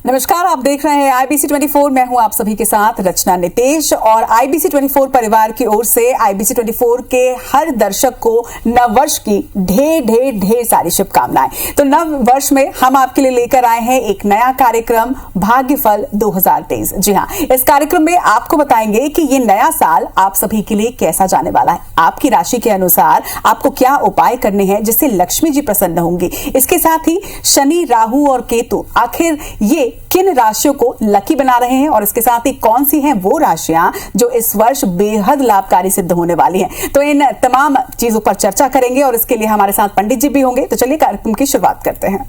नमस्कार, आप देख रहे हैं आईबीसी 24। मैं हूं आप सभी के साथ रचना नितेश और आईबीसी 24 परिवार की ओर से आईबीसी 24 के हर दर्शक को नव वर्ष की ढेर सारी शुभकामनाएं। तो नव वर्ष में हम आपके लिए लेकर आए हैं एक नया कार्यक्रम भाग्यफल 2023। जी हां, इस कार्यक्रम में आपको बताएंगे कि ये नया साल आप सभी के लिए कैसा जाने वाला है। आपकी राशि के अनुसार आपको क्या उपाय करने हैं जिससे लक्ष्मी जी प्रसन्न होंगी। इसके साथ ही शनि, राहु और केतु आखिर ये किन राशियों को लकी बना रहे हैं और इसके साथ ही कौन सी हैं वो राशियां जो इस वर्ष बेहद लाभकारी सिद्ध होने वाली हैं। तो इन तमाम चीजों पर चर्चा करेंगे और इसके लिए हमारे साथ पंडित जी भी होंगे। तो चलिए कार्यक्रम की शुरुआत करते हैं।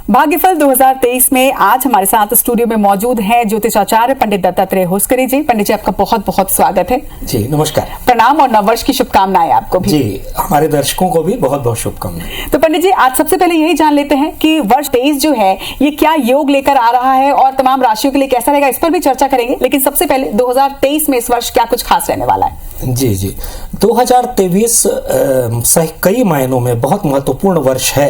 भाग्यफल 2023 में आज हमारे साथ स्टूडियो में मौजूद हैं ज्योतिषाचार्य पंडित दत्तात्रेय होसकरी जी। पंडित जी, आपका बहुत बहुत स्वागत है। जी नमस्कार, प्रणाम और नववर्ष की शुभकामनाएं आपको भी। जी, हमारे दर्शकों को भी बहुत बहुत शुभकामनाएं। तो पंडित जी, आज सबसे पहले यही जान लेते हैं कि वर्ष 23 जो है ये क्या योग लेकर आ रहा है और तमाम राशियों के लिए कैसा रहेगा, इस पर भी चर्चा करेंगे। लेकिन सबसे पहले 2023 में इस वर्ष क्या कुछ खास रहने वाला है? जी 2023 कई मायनों में बहुत महत्वपूर्ण वर्ष है,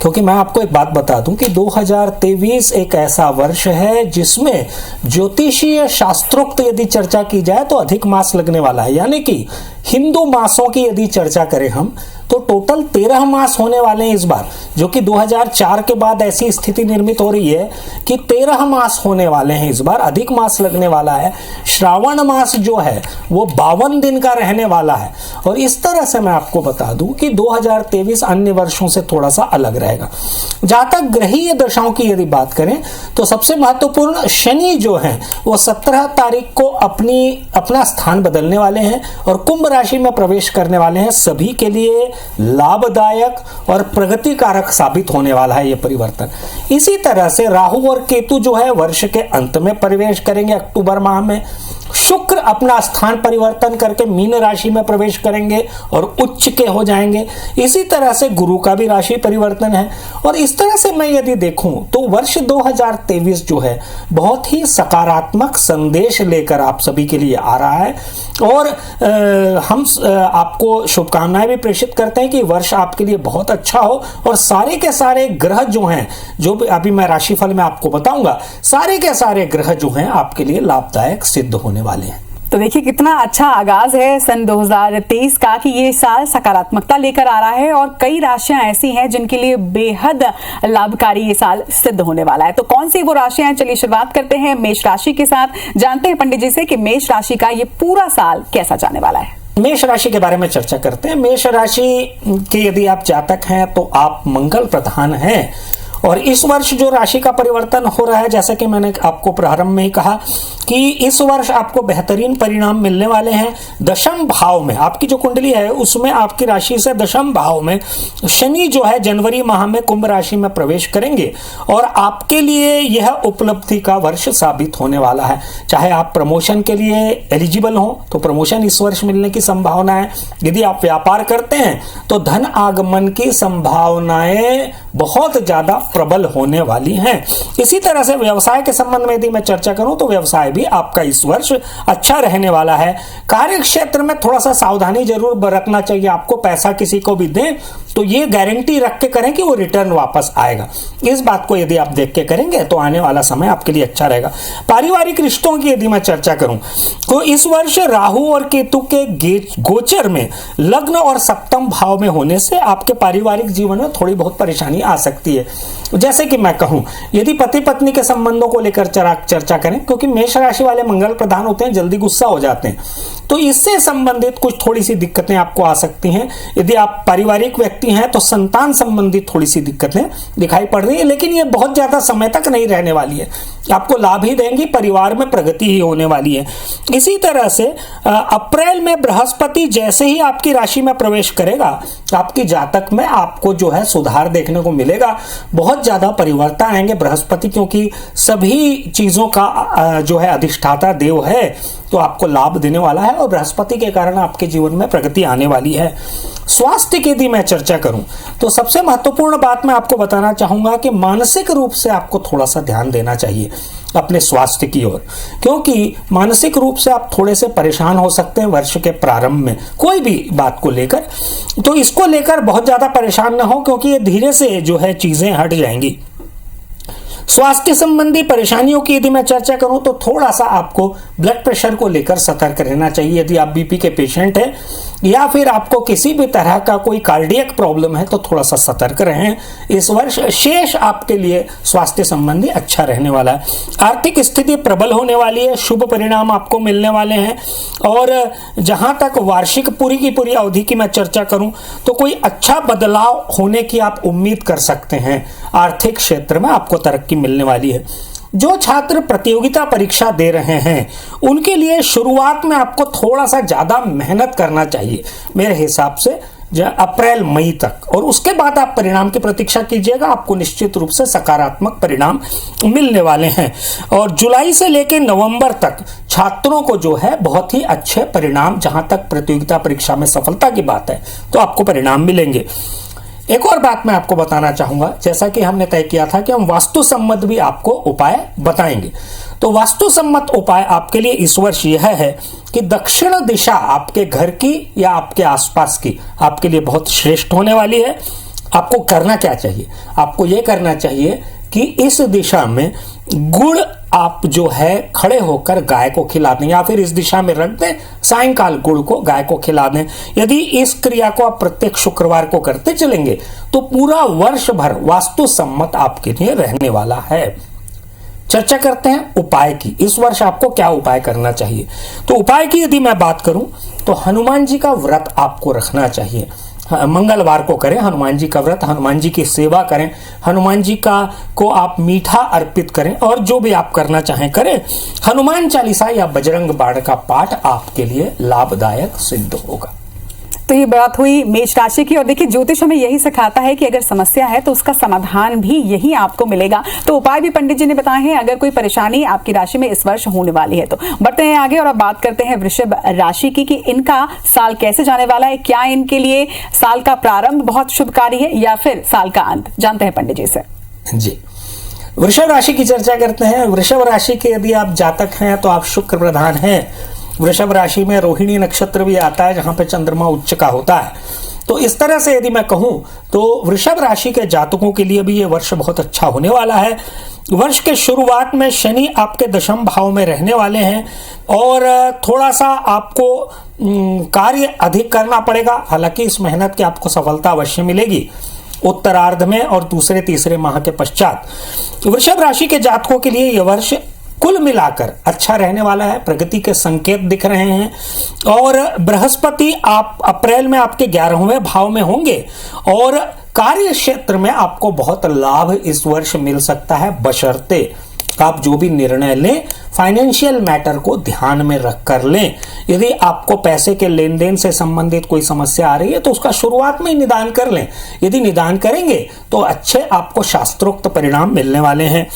क्योंकि मैं आपको एक बात बता दूं कि 2023 एक ऐसा वर्ष है जिसमें ज्योतिषीय शास्त्रोक्त यदि चर्चा की जाए तो अधिक मास लगने वाला है। यानी कि हिंदू मासों की यदि चर्चा करें हम तो टोटल 13 मास होने वाले हैं इस बार, जो कि 2004 के बाद ऐसी स्थिति निर्मित हो रही है कि 13 मास होने वाले हैं इस बार, अधिक मास लगने वाला है। श्रावण मास जो है वो 52 दिन का रहने वाला है। और इस तरह से मैं आपको बता दूं कि 2023 अन्य वर्षों से थोड़ा सा अलग रहेगा। जहां तक ग्रहीय दशाओं की यदि बात करें तो सबसे महत्वपूर्ण शनि जो है वो 17 तारीख को अपना स्थान बदलने वाले हैं और कुंभ राशि में प्रवेश करने वाले हैं। सभी के लिए लाभदायक और प्रगतिकारक साबित होने वाला है यह परिवर्तन। इसी तरह से राहु और केतु जो है वर्ष के अंत में प्रवेश करेंगे अक्टूबर माह में। शुक्र अपना स्थान परिवर्तन करके मीन राशि में प्रवेश करेंगे और उच्च के हो जाएंगे। इसी तरह से गुरु का भी राशि परिवर्तन है। और इस तरह से मैं यदि देखूं तो वर्ष 2023 जो है बहुत ही सकारात्मक संदेश लेकर आप सभी के लिए आ रहा है। और हम आपको शुभकामनाएं भी प्रेषित करते हैं कि वर्ष आपके लिए बहुत अच्छा हो और सारे के सारे ग्रह जो हैं, जो अभी मैं राशिफल में आपको बताऊंगा, सारे के सारे ग्रह जो हैं आपके लिए लाभदायक सिद्ध होने वाले हैं। तो देखिए कितना अच्छा आगाज है सन 2023 का कि ये साल सकारात्मकता लेकर आ रहा है और कई राशियां ऐसी हैं जिनके लिए बेहद लाभकारी ये साल सिद्ध होने वाला है। तो कौन सी वो राशियां हैं, चलिए शुरुआत करते हैं मेष राशि के साथ। जानते हैं पंडित जी से कि मेष राशि का ये पूरा साल कैसा जाने वाला है। मेष राशि के बारे में चर्चा करते हैं। मेष राशि के यदि आप जातक हैं तो आप मंगल प्रधान हैं और इस वर्ष जो राशि का परिवर्तन हो रहा है, जैसा कि मैंने आपको प्रारंभ में ही कहा कि इस वर्ष आपको बेहतरीन परिणाम मिलने वाले हैं। दशम भाव में आपकी जो कुंडली है उसमें आपकी राशि से दशम भाव में शनि जो है जनवरी माह में कुंभ राशि में प्रवेश करेंगे और आपके लिए यह उपलब्धि का वर्ष साबित होने वाला है। चाहे आप प्रमोशन के लिए एलिजिबल हो तो प्रमोशन इस वर्ष मिलने की संभावना है। यदि आप व्यापार करते हैं तो धन आगमन की संभावनाएं बहुत ज्यादा प्रबल होने वाली हैं। इसी तरह से व्यवसाय के संबंध में यदि मैं चर्चा करूं तो व्यवसाय भी आपका इस वर्ष अच्छा रहने वाला है। कार्य क्षेत्र में थोड़ा सा सावधानी जरूर बरतना चाहिए। आपको पैसा किसी को भी दें तो ये गारंटी रख के करें कि वो रिटर्न वापस आएगा। इस बात को यदि आप देख के करेंगे तो आने वाला समय आपके लिए अच्छा रहेगा। पारिवारिक रिश्तों की यदि मैं चर्चा करूं तो इस वर्ष राहु और केतु के गोचर में लग्न और सप्तम भाव में होने से आपके पारिवारिक जीवन में थोड़ी बहुत परेशानी आ सकती है। जैसे कि मैं कहूं, यदि पति पत्नी के संबंधों को लेकर चर्चा करें, क्योंकि मेष राशि वाले मंगल प्रधान होते हैं, जल्दी गुस्सा हो जाते हैं, तो इससे संबंधित कुछ थोड़ी सी दिक्कतें आपको आ सकती हैं। यदि आप पारिवारिक व्यक्ति हैं तो संतान संबंधित थोड़ी सी दिक्कतें दिखाई पड़ रही है, लेकिन ये बहुत ज्यादा समय तक नहीं रहने वाली है। आपको लाभ ही देंगी, परिवार में प्रगति ही होने वाली है। इसी तरह से अप्रैल में बृहस्पति जैसे ही आपकी राशि में प्रवेश करेगा, आपकी जातक में आपको जो है सुधार देखने को मिलेगा। बहुत ज्यादा परिवर्तन आएंगे। बृहस्पति क्योंकि सभी चीजों का जो है अधिष्ठाता देव है, तो आपको लाभ देने वाला है और बृहस्पति के कारण आपके जीवन में प्रगति आने वाली है। स्वास्थ्य की यदि मैं चर्चा करूं तो सबसे महत्वपूर्ण बात मैं आपको बताना चाहूंगा कि मानसिक रूप से आपको थोड़ा सा ध्यान देना चाहिए अपने स्वास्थ्य की ओर, क्योंकि मानसिक रूप से आप थोड़े से परेशान हो सकते हैं वर्ष के प्रारंभ में कोई भी बात को लेकर। तो इसको लेकर बहुत ज्यादा परेशान ना हो, क्योंकि ये धीरे से जो है चीजें हट जाएंगी। स्वास्थ्य संबंधी परेशानियों की यदि मैं चर्चा करूं तो थोड़ा सा आपको ब्लड प्रेशर को लेकर सतर्क रहना चाहिए। यदि आप बीपी के पेशेंट हैं या फिर आपको किसी भी तरह का कोई कार्डियक प्रॉब्लम है तो थोड़ा सा सतर्क रहें। इस वर्ष शेष आपके लिए स्वास्थ्य संबंधी अच्छा रहने वाला है। आर्थिक स्थिति प्रबल होने वाली है, शुभ परिणाम आपको मिलने वाले हैं। और जहां तक वार्षिक पूरी की पूरी अवधि की मैं चर्चा करूं तो कोई अच्छा बदलाव होने की आप उम्मीद कर सकते हैं। आर्थिक क्षेत्र में आपको तरक्की मिलने वाली है। जो छात्र प्रतियोगिता परीक्षा दे रहे हैं उनके लिए शुरुआत में आपको थोड़ा सा ज्यादा मेहनत करना चाहिए मेरे हिसाब से, अप्रैल मई तक, और उसके बाद आप परिणाम की प्रतीक्षा कीजिएगा। आपको निश्चित रूप से सकारात्मक परिणाम मिलने वाले हैं। और जुलाई से लेकर नवंबर तक छात्रों को जो है बहुत ही अच्छे परिणाम, जहां तक प्रतियोगिता परीक्षा में सफलता की बात है तो आपको परिणाम मिलेंगे। एक और बात मैं आपको बताना चाहूंगा, जैसा कि हमने तय किया था कि हम वास्तु सम्मत भी आपको उपाय बताएंगे। तो वास्तु सम्मत उपाय आपके लिए इस वर्ष यह है कि दक्षिण दिशा आपके घर की या आपके आसपास की आपके लिए बहुत श्रेष्ठ होने वाली है। आपको करना क्या चाहिए? आपको यह करना चाहिए कि इस दिशा में गुड़ आप जो है खड़े होकर गाय को खिला दें, या फिर इस दिशा में रख दें, सायंकाल गुड़ को गाय को खिला दें। यदि इस क्रिया को आप प्रत्येक शुक्रवार को करते चलेंगे तो पूरा वर्ष भर वास्तु सम्मत आपके लिए रहने वाला है। चर्चा करते हैं उपाय की। इस वर्ष आपको क्या उपाय करना चाहिए? तो उपाय की यदि मैं बात करूं तो हनुमान जी का व्रत आपको रखना चाहिए। मंगलवार को करें हनुमान जी का व्रत, हनुमान जी की सेवा करें, हनुमान जी को आप मीठा अर्पित करें, और जो भी आप करना चाहें करें। हनुमान चालीसा या बजरंग बाण का पाठ आपके लिए लाभदायक सिद्ध होगा। तो ये बात हुई मेष राशि की। और देखिए, ज्योतिष हमें यही सिखाता है कि अगर समस्या है तो उसका समाधान भी यही आपको मिलेगा। तो उपाय भी पंडित जी ने बताए हैं अगर कोई परेशानी आपकी राशि में इस वर्ष होने वाली है तो। बढ़ते हैं आगे और अब बात करते हैं वृषभ राशि की कि इनका साल कैसे जाने वाला है। क्या इनके लिए साल का प्रारंभ बहुत शुभकारी है या फिर साल का अंत? जानते हैं पंडित जी से। जी, वृषभ राशि की चर्चा करते हैं। वृषभ राशि के यदि आप जातक हैं तो आप शुक्र प्रधान हैं। वृषभ राशि में रोहिणी नक्षत्र भी आता है जहां पे चंद्रमा उच्च का होता है। तो इस तरह से यदि मैं कहूं तो वृषभ राशि के जातकों के लिए भी ये वर्ष बहुत अच्छा होने वाला है। वर्ष के शुरुआत में शनि आपके दशम भाव में रहने वाले हैं और थोड़ा सा आपको कार्य अधिक करना पड़ेगा। हालांकि इस मेहनत की आपको सफलता अवश्य मिलेगी उत्तरार्ध में और दूसरे तीसरे माह के पश्चात। वृषभ राशि के जातकों के लिए यह वर्ष कुल मिलाकर अच्छा रहने वाला है। प्रगति के संकेत दिख रहे हैं और बृहस्पति आप अप्रैल में आपके 11वें भाव में होंगे और कार्य क्षेत्र में आपको बहुत लाभ इस वर्ष मिल सकता है, बशर्ते आप जो भी निर्णय लें फाइनेंशियल मैटर को ध्यान में रख कर लें। यदि आपको पैसे के लेन देन से संबंधित कोई समस्या आ रही है तो उसका शुरुआत में ही निदान कर लें। यदि निदान करेंगे तो अच्छे आपको शास्त्रोक्त परिणाम मिलने वाले हैं।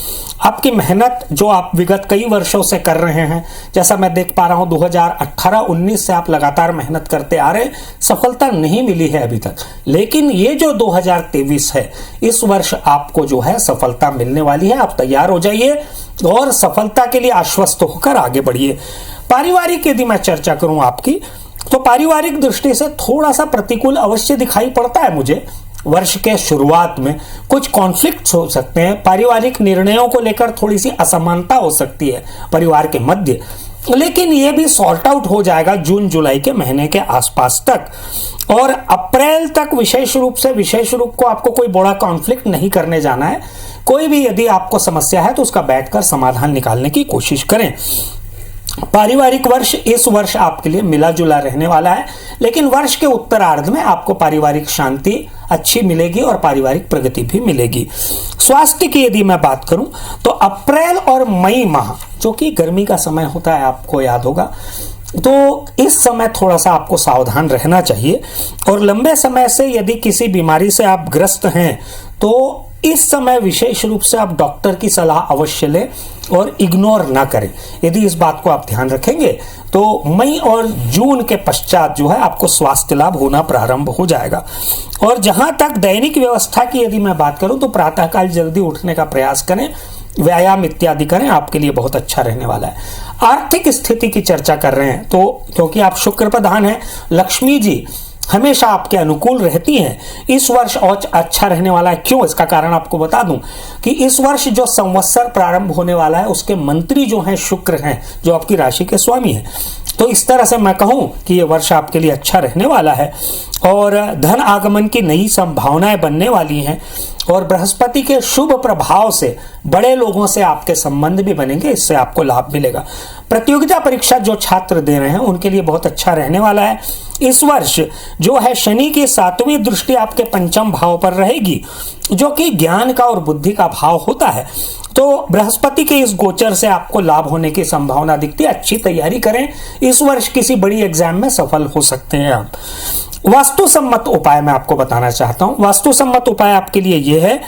आपकी मेहनत जो आप विगत कई वर्षों से कर रहे हैं, जैसा मैं देख पा रहा हूं 2018-19 से आप लगातार मेहनत करते आ रहे, सफलता नहीं मिली है अभी तक, लेकिन ये जो 2023 है इस वर्ष आपको जो है सफलता मिलने वाली है। आप तैयार हो जाइए और सफलता के लिए आश्वस्त होकर आगे बढ़िए। पारिवारिक यदि मैं चर्चा करूं आपकी तो पारिवारिक दृष्टि से थोड़ा सा प्रतिकूल अवश्य दिखाई पड़ता है मुझे। वर्ष के शुरुआत में कुछ कॉन्फ्लिक्ट्स हो सकते हैं, पारिवारिक निर्णयों को लेकर थोड़ी सी असमानता हो सकती है परिवार के मध्य, लेकिन यह भी सॉर्ट आउट हो जाएगा जून जुलाई के महीने के आसपास तक। और अप्रैल तक विशेष रूप को आपको कोई बड़ा कॉन्फ्लिक्ट नहीं करने जाना है। कोई भी यदि आपको समस्या है तो उसका बैठकर समाधान निकालने की कोशिश करें। पारिवारिक वर्ष इस वर्ष आपके लिए मिला जुला रहने वाला है, लेकिन वर्ष के उत्तरार्ध में आपको पारिवारिक शांति अच्छी मिलेगी और पारिवारिक प्रगति भी मिलेगी। स्वास्थ्य की यदि मैं बात करूं तो अप्रैल और मई माह जो कि गर्मी का समय होता है, आपको याद होगा, तो इस समय थोड़ा सा आपको सावधान रहना चाहिए। और लंबे समय से यदि किसी बीमारी से आप ग्रस्त हैं तो इस समय विशेष रूप से आप डॉक्टर की सलाह अवश्य लें और इग्नोर ना करें। यदि इस बात को आप ध्यान रखेंगे तो मई और जून के पश्चात जो है आपको स्वास्थ्य लाभ होना प्रारंभ हो जाएगा। और जहां तक दैनिक व्यवस्था की यदि मैं बात करूं तो प्रातःकाल जल्दी उठने का प्रयास करें, व्यायाम इत्यादि करें, आपके लिए बहुत अच्छा रहने वाला है। आर्थिक स्थिति की चर्चा कर रहे हैं तो क्योंकि आप शुक्र प्रधान हैं, लक्ष्मी जी हमेशा आपके अनुकूल रहती हैं। इस वर्ष और अच्छा रहने वाला है। क्यों? इसका कारण आपको बता दूं कि इस वर्ष जो संवत्सर प्रारंभ होने वाला है उसके मंत्री जो हैं शुक्र हैं, जो आपकी राशि के स्वामी हैं। तो इस तरह से मैं कहूं कि ये वर्ष आपके लिए अच्छा रहने वाला है और धन आगमन की नई संभावनाएं बनने वाली हैं और बृहस्पति के शुभ प्रभाव से बड़े लोगों से आपके संबंध भी बनेंगे, इससे आपको लाभ मिलेगा। प्रतियोगिता परीक्षा जो छात्र दे रहे हैं उनके लिए बहुत अच्छा रहने वाला है। इस वर्ष जो है शनि की 7वीं दृष्टि आपके पंचम भाव पर रहेगी, जो कि ज्ञान का और बुद्धि का भाव होता है। तो बृहस्पति के इस गोचर से आपको लाभ होने की संभावना दिखती है। अच्छी तैयारी करें, इस वर्ष किसी बड़ी एग्जाम में सफल हो सकते हैं आप। वास्तु सम्मत उपाय मैं आपको बताना चाहता हूं। वास्तु सम्मत उपाय आपके लिए यह है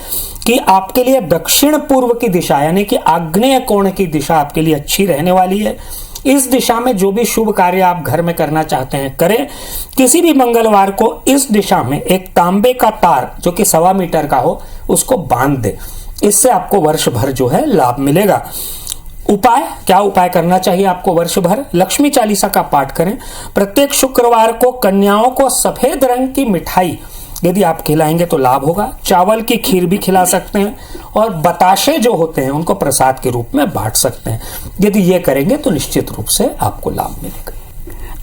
कि आपके लिए दक्षिण पूर्व की दिशा यानी कि आग्नेय कोण की दिशा आपके लिए अच्छी रहने वाली है। इस दिशा में जो भी शुभ कार्य आप घर में करना चाहते हैं करें। किसी भी मंगलवार को इस दिशा में एक तांबे का तार जो कि 1.25 मीटर का हो उसको बांध दे, इससे आपको वर्ष भर जो है लाभ मिलेगा। उपाय क्या उपाय करना चाहिए आपको वर्ष भर? लक्ष्मी चालीसा का पाठ करें। प्रत्येक शुक्रवार को कन्याओं को सफेद रंग की मिठाई यदि आप खिलाएंगे तो लाभ होगा। चावल की खीर भी खिला सकते हैं और बताशे जो होते हैं उनको प्रसाद के रूप में बांट सकते हैं। यदि ये करेंगे तो निश्चित रूप से आपको लाभ मिलेगा।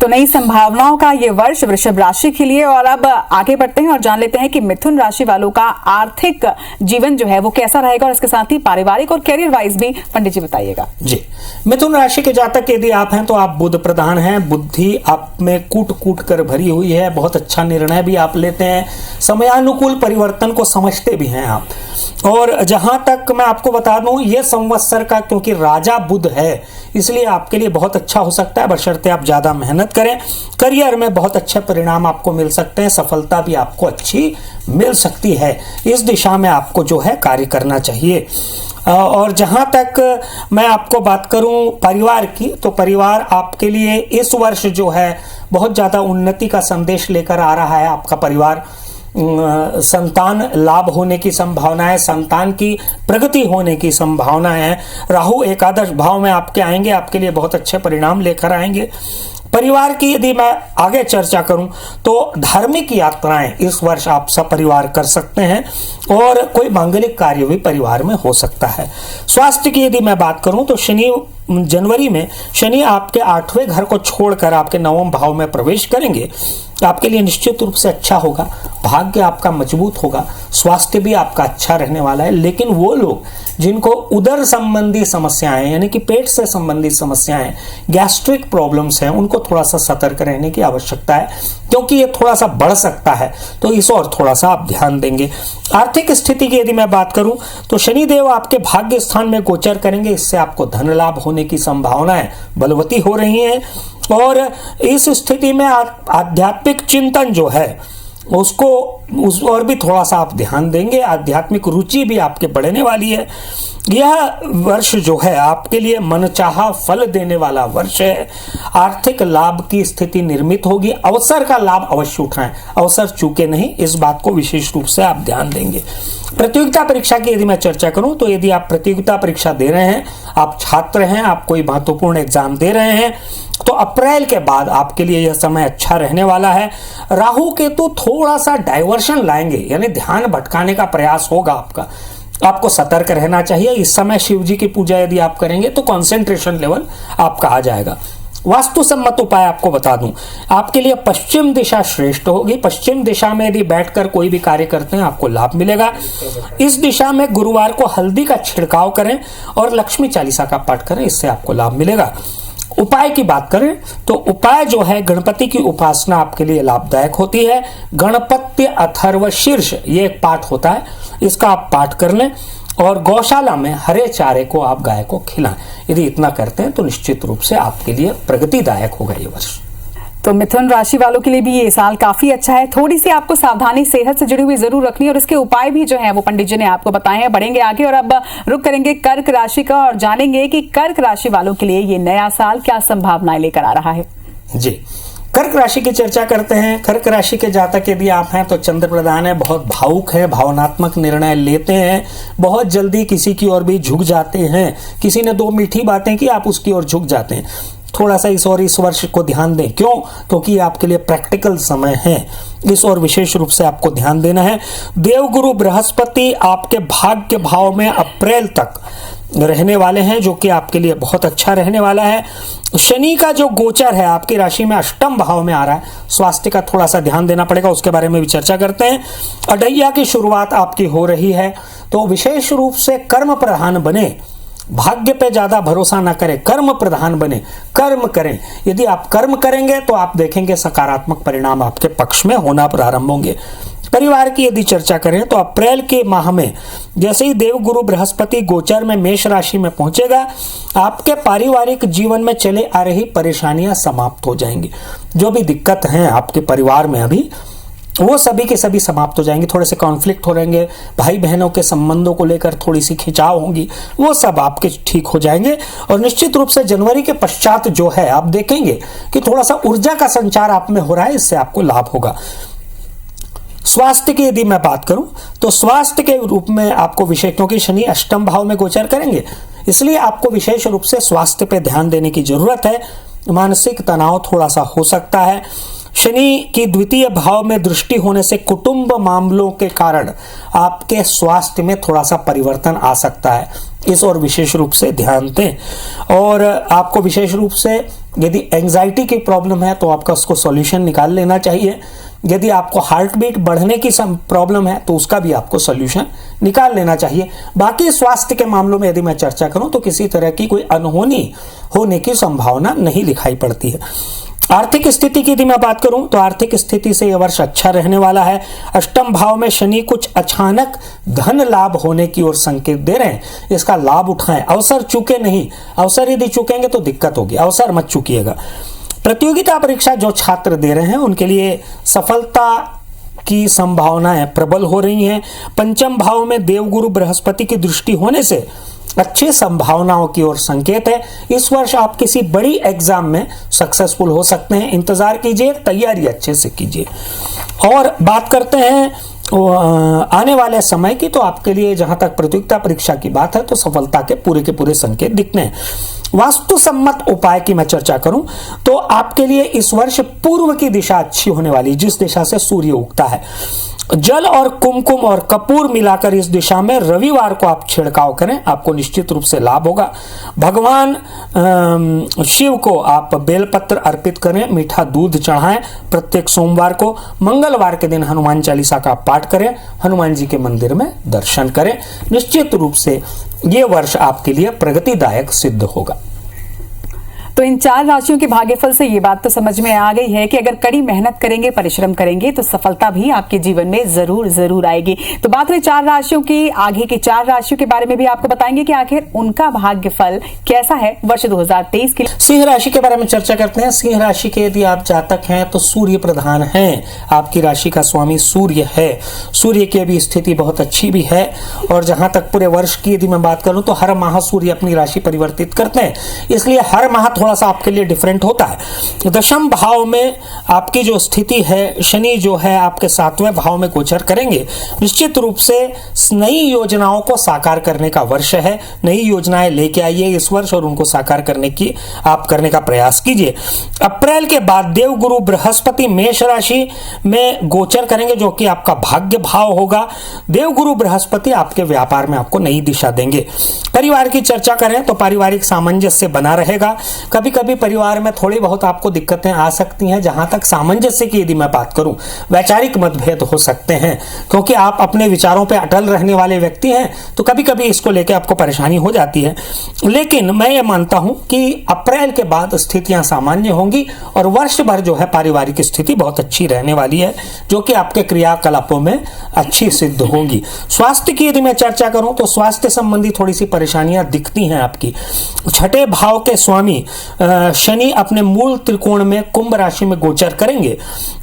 तो नई संभावनाओं का ये वर्ष वृषभ राशि के लिए। और अब आगे बढ़ते हैं और जान लेते हैं कि मिथुन राशि वालों का आर्थिक जीवन जो है वो कैसा रहेगा और इसके साथ ही पारिवारिक और कैरियर वाइज भी पंडित जी बताइएगा। जी, मिथुन राशि के जातक यदि आप हैं तो आप बुध प्रधान हैं। बुद्धि आप में कूट कूट कर भरी हुई है। बहुत अच्छा निर्णय भी आप लेते हैं। समयानुकूल परिवर्तन को समझते भी हैं आप। और जहां तक मैं आपको बता दूं ये संवत्सर का क्योंकि राजा बुध है इसलिए आपके लिए बहुत अच्छा हो सकता है, बशर्ते आप ज्यादा मेहनत करें। करियर में बहुत अच्छे परिणाम आपको मिल सकते हैं। सफलता भी आपको अच्छी मिल सकती है। इस दिशा में आपको जो है कार्य करना चाहिए। और जहां तक मैं आपको बात करूं परिवार की, तो परिवार आपके लिए इस वर्ष जो है बहुत ज्यादा उन्नति का संदेश लेकर आ रहा है। आपका परिवार संतान लाभ होने की संभावना है, संतान की प्रगति होने की संभावना है। राहु एकादश भाव में आपके आएंगे, आपके लिए बहुत अच्छे परिणाम लेकर आएंगे। परिवार की यदि मैं आगे चर्चा करूं तो धार्मिक यात्राएं इस वर्ष आप सब परिवार कर सकते हैं और कोई मांगलिक कार्य भी परिवार में हो सकता है। स्वास्थ्य की यदि मैं बात करूं तो जनवरी में शनि आपके 8वें घर को छोड़कर आपके 9वें भाव में प्रवेश करेंगे। आपके लिए निश्चित रूप से अच्छा होगा। भाग्य आपका मजबूत होगा, स्वास्थ्य भी आपका अच्छा रहने वाला है। लेकिन वो लोग जिनको उदर संबंधी समस्याएं यानी कि पेट से संबंधित समस्याएं, गैस्ट्रिक प्रॉब्लम्स हैं, उनको थोड़ा सा सतर्क रहने की आवश्यकता है क्योंकि ये थोड़ा सा बढ़ सकता है। तो इस और थोड़ा सा आप ध्यान देंगे। आर्थिक स्थिति की यदि मैं बात करूं तो शनिदेव आपके भाग्य स्थान में गोचर करेंगे, इससे आपको धन लाभ होने की संभावनाएं बलवती हो रही हैं। और इस स्थिति में आध्यात्मिक चिंतन जो है उसको उस और भी थोड़ा सा आप ध्यान देंगे। आध्यात्मिक रुचि भी आपके बढ़ने वाली है। यह वर्ष जो है आपके लिए मनचाहा फल देने वाला वर्ष है। आर्थिक लाभ की स्थिति निर्मित होगी। अवसर का लाभ अवश्य उठाएं, अवसर चूके नहीं, इस बात को विशेष रूप से आप ध्यान देंगे। प्रतियोगिता परीक्षा की यदि मैं चर्चा करूं तो यदि आप प्रतियोगिता परीक्षा दे रहे हैं, आप छात्र हैं, आप कोई महत्वपूर्ण एग्जाम दे रहे हैं तो अप्रैल के बाद आपके लिए यह समय अच्छा रहने वाला है। राहु केतु थोड़ा सा डाइवर्शन लाएंगे यानी ध्यान भटकाने का प्रयास होगा आपका। आपको सतर्क रहना चाहिए। इस समय शिव जी की पूजा यदि आप करेंगे तो कंसंट्रेशन लेवल आपका आ जाएगा। वास्तु सम्मत उपाय आपको बता दूं, आपके लिए पश्चिम दिशा श्रेष्ठ होगी। पश्चिम दिशा में यदि बैठकर कोई भी कार्य करते हैं आपको लाभ मिलेगा। इस दिशा में गुरुवार को हल्दी का छिड़काव करें और लक्ष्मी चालीसा का पाठ करें, इससे आपको लाभ मिलेगा। उपाय की बात करें तो उपाय जो है गणपति की उपासना आपके लिए लाभदायक होती है। गणपत्य अथर्व शीर्ष ये एक पाठ होता है, इसका आप पाठ कर लें और गौशाला में हरे चारे को आप गाय को खिलाएं। यदि इतना करते हैं तो निश्चित रूप से आपके लिए प्रगतिदायक होगा ये वर्ष। तो मिथुन राशि वालों के लिए भी ये साल काफी अच्छा है। थोड़ी सी आपको सावधानी सेहत से जुड़ी हुई जरूर रखनी है और इसके उपाय भी जो है वो पंडित जी ने आपको बताए हैं। बढ़ेंगे आगे और अब रुक करेंगे कर्क राशि का और जानेंगे कि कर्क राशि वालों के लिए ये नया साल क्या संभावनाएं लेकर आ रहा है। जी, कर्क राशि की चर्चा करते हैं। कर्क राशि के जातक यदि आप हैं तो चंद्र प्रधान है, बहुत भावुक है, भावनात्मक निर्णय लेते हैं, बहुत जल्दी किसी की ओर भी झुक जाते हैं। किसी ने दो मीठी बातें की, आप उसकी ओर झुक जाते हैं। थोड़ा सा इस वर्ष को ध्यान दें। क्यों? क्योंकि ये आपके लिए प्रैक्टिकल समय है। इस और विशेष रूप से आपको ध्यान देना है। देवगुरु बृहस्पति आपके भाग्य भाव में अप्रैल तक रहने वाले हैं, जो कि आपके लिए बहुत अच्छा रहने वाला है। शनि का जो गोचर है आपकी राशि में अष्टम भाव में आ रहा है, स्वास्थ्य का थोड़ा सा ध्यान देना पड़ेगा, उसके बारे में भी चर्चा करते हैं। अढ़ैया की शुरुआत आपकी हो रही है, तो विशेष रूप से कर्म प्रधान बने, भाग्य पे ज्यादा भरोसा ना करें, कर्म प्रधान बने, कर्म करें। यदि आप कर्म करेंगे तो आप देखेंगे सकारात्मक परिणाम आपके पक्ष में होना प्रारंभ होंगे। परिवार की यदि चर्चा करें तो अप्रैल के माह में जैसे ही देवगुरु बृहस्पति गोचर में मेष राशि में पहुंचेगा, आपके पारिवारिक जीवन में चले आ रही परेशानियां समाप्त हो जाएंगी। जो भी दिक्कत हैं आपके परिवार में अभी, वो सभी के सभी समाप्त हो जाएंगे। थोड़े से कॉन्फ्लिक्ट हो रहेंगे, भाई बहनों के संबंधों को लेकर थोड़ी सी खिंचाव होंगी, वो सब आपके ठीक हो जाएंगे। और निश्चित रूप से जनवरी के पश्चात जो है आप देखेंगे कि थोड़ा सा ऊर्जा का संचार आप में हो रहा है, इससे आपको लाभ होगा। स्वास्थ्य की यदि मैं बात करूं तो स्वास्थ्य के रूप में आपको विशेष, क्योंकि शनि अष्टम भाव में गोचर करेंगे, इसलिए आपको विशेष रूप से स्वास्थ्य पे ध्यान देने की जरूरत है। मानसिक तनाव थोड़ा सा हो सकता है। शनि की द्वितीय भाव में दृष्टि होने से कुटुंब मामलों के कारण आपके स्वास्थ्य में थोड़ा सा परिवर्तन आ सकता है, इस और विशेष रूप से ध्यान दें। और आपको विशेष रूप से यदि एंजाइटी की प्रॉब्लम है तो आपका उसको सॉल्यूशन निकाल लेना चाहिए। यदि आपको हार्ट बीट बढ़ने की प्रॉब्लम है तो उसका भी आपको सॉल्यूशन निकाल लेना चाहिए। बाकी स्वास्थ्य के मामलों में यदि मैं चर्चा करूं तो किसी तरह की कोई अनहोनी होने की संभावना नहीं दिखाई पड़ती है। आर्थिक स्थिति की यदि मैं बात करूं तो आर्थिक स्थिति से यह वर्ष अच्छा रहने वाला है। अष्टम भाव में शनि कुछ अचानक धन लाभ होने की ओर संकेत दे रहे हैं, इसका लाभ उठाएं। अवसर चूके नहीं, अवसर यदि चूकेंगे तो दिक्कत होगी, अवसर मत चूकिएगा। प्रतियोगिता परीक्षा जो छात्र दे रहे हैं उनके लिए सफलता की संभावनाएं प्रबल हो रही हैं। पंचम भाव में देवगुरु बृहस्पति की दृष्टि होने से अच्छी संभावनाओं की ओर संकेत है। इस वर्ष आप किसी बड़ी एग्जाम में सक्सेसफुल हो सकते हैं, इंतजार कीजिए, तैयारी अच्छे से कीजिए। और बात करते हैं आने वाले समय की, तो आपके लिए जहां तक प्रतियोगिता परीक्षा की बात है तो सफलता के पूरे संकेत दिखते हैं। वास्तु सम्मत उपाय की मैं चर्चा करूं तो आपके लिए इस वर्ष पूर्व की दिशा अच्छी होने वाली, जिस दिशा से सूर्य उगता है। जल और कुमकुम और कपूर मिलाकर इस दिशा में रविवार को आप छिड़काव करें, आपको निश्चित रूप से लाभ होगा। भगवान शिव को आप बेलपत्र अर्पित करें, मीठा दूध चढ़ाएं प्रत्येक सोमवार को। मंगलवार के दिन हनुमान चालीसा का पाठ करें, हनुमान जी के मंदिर में दर्शन करें। निश्चित रूप से ये वर्ष आपके लिए प्रगतिदायक सिद्ध होगा। तो इन 4 राशियों के भाग्यफल से ये बात तो समझ में आ गई है कि अगर कड़ी मेहनत करेंगे, परिश्रम करेंगे तो सफलता भी आपके जीवन में जरूर आएगी। तो बात हुई 4 राशियों की, आगे की 4 राशियों के बारे में भी आपको बताएंगे कि आखिर उनका भाग्यफल कैसा है वर्ष 2023 के लिए। सिंह राशि के बारे में चर्चा करते हैं। सिंह राशि के यदि आप जातक हैं तो सूर्य प्रधान हैं, आपकी राशि का स्वामी सूर्य है। सूर्य की अभी स्थिति बहुत अच्छी भी है। और जहां तक पूरे वर्ष की यदि मैं बात करूं तो हर माह सूर्य अपनी राशि परिवर्तित करते हैं, इसलिए हर माह थोड़ा सा आपके लिए डिफरेंट होता है। दशम भाव में आपकी जो स्थिति है, शनि जो है आपके 7वें भाव में गोचर करेंगे। निश्चित रूप से नई योजनाओं को साकार करने का वर्ष है। नई योजनाएं लेके आइए इस वर्ष और उनको साकार करने का प्रयास कीजिए। अप्रैल के बाद देवगुरु बृहस्पति मेष राशि में गोचर करेंगे, जो कि आपका भाग्य भाव होगा। देवगुरु बृहस्पति आपके व्यापार में आपको नई दिशा देंगे। परिवार की चर्चा करें तो पारिवारिक सामंजस्य बना रहेगा। कभी कभी परिवार में थोड़ी बहुत आपको दिक्कतें आ सकती हैं। जहां तक सामंजस्य की यदि मैं बात करूं, वैचारिक मतभेद हो सकते हैं, क्योंकि आप अपने विचारों पे अटल रहने वाले व्यक्ति हैं, तो कभी कभी इसको लेकर आपको परेशानी हो जाती है। लेकिन मैं ये मानता हूं कि अप्रैल के बाद स्थितियां सामान्य होंगी और वर्ष भर जो है पारिवारिक स्थिति बहुत अच्छी रहने वाली है, जो कि आपके क्रियाकलापों में अच्छी सिद्ध होगी। स्वास्थ्य की यदि मैं चर्चा करूं तो स्वास्थ्य संबंधी थोड़ी सी परेशानियां दिखती हैं आपकी। 6ठे भाव के स्वामी शनि अपने मूल त्रिकोण में कुंभ राशि में गोचर करेंगे,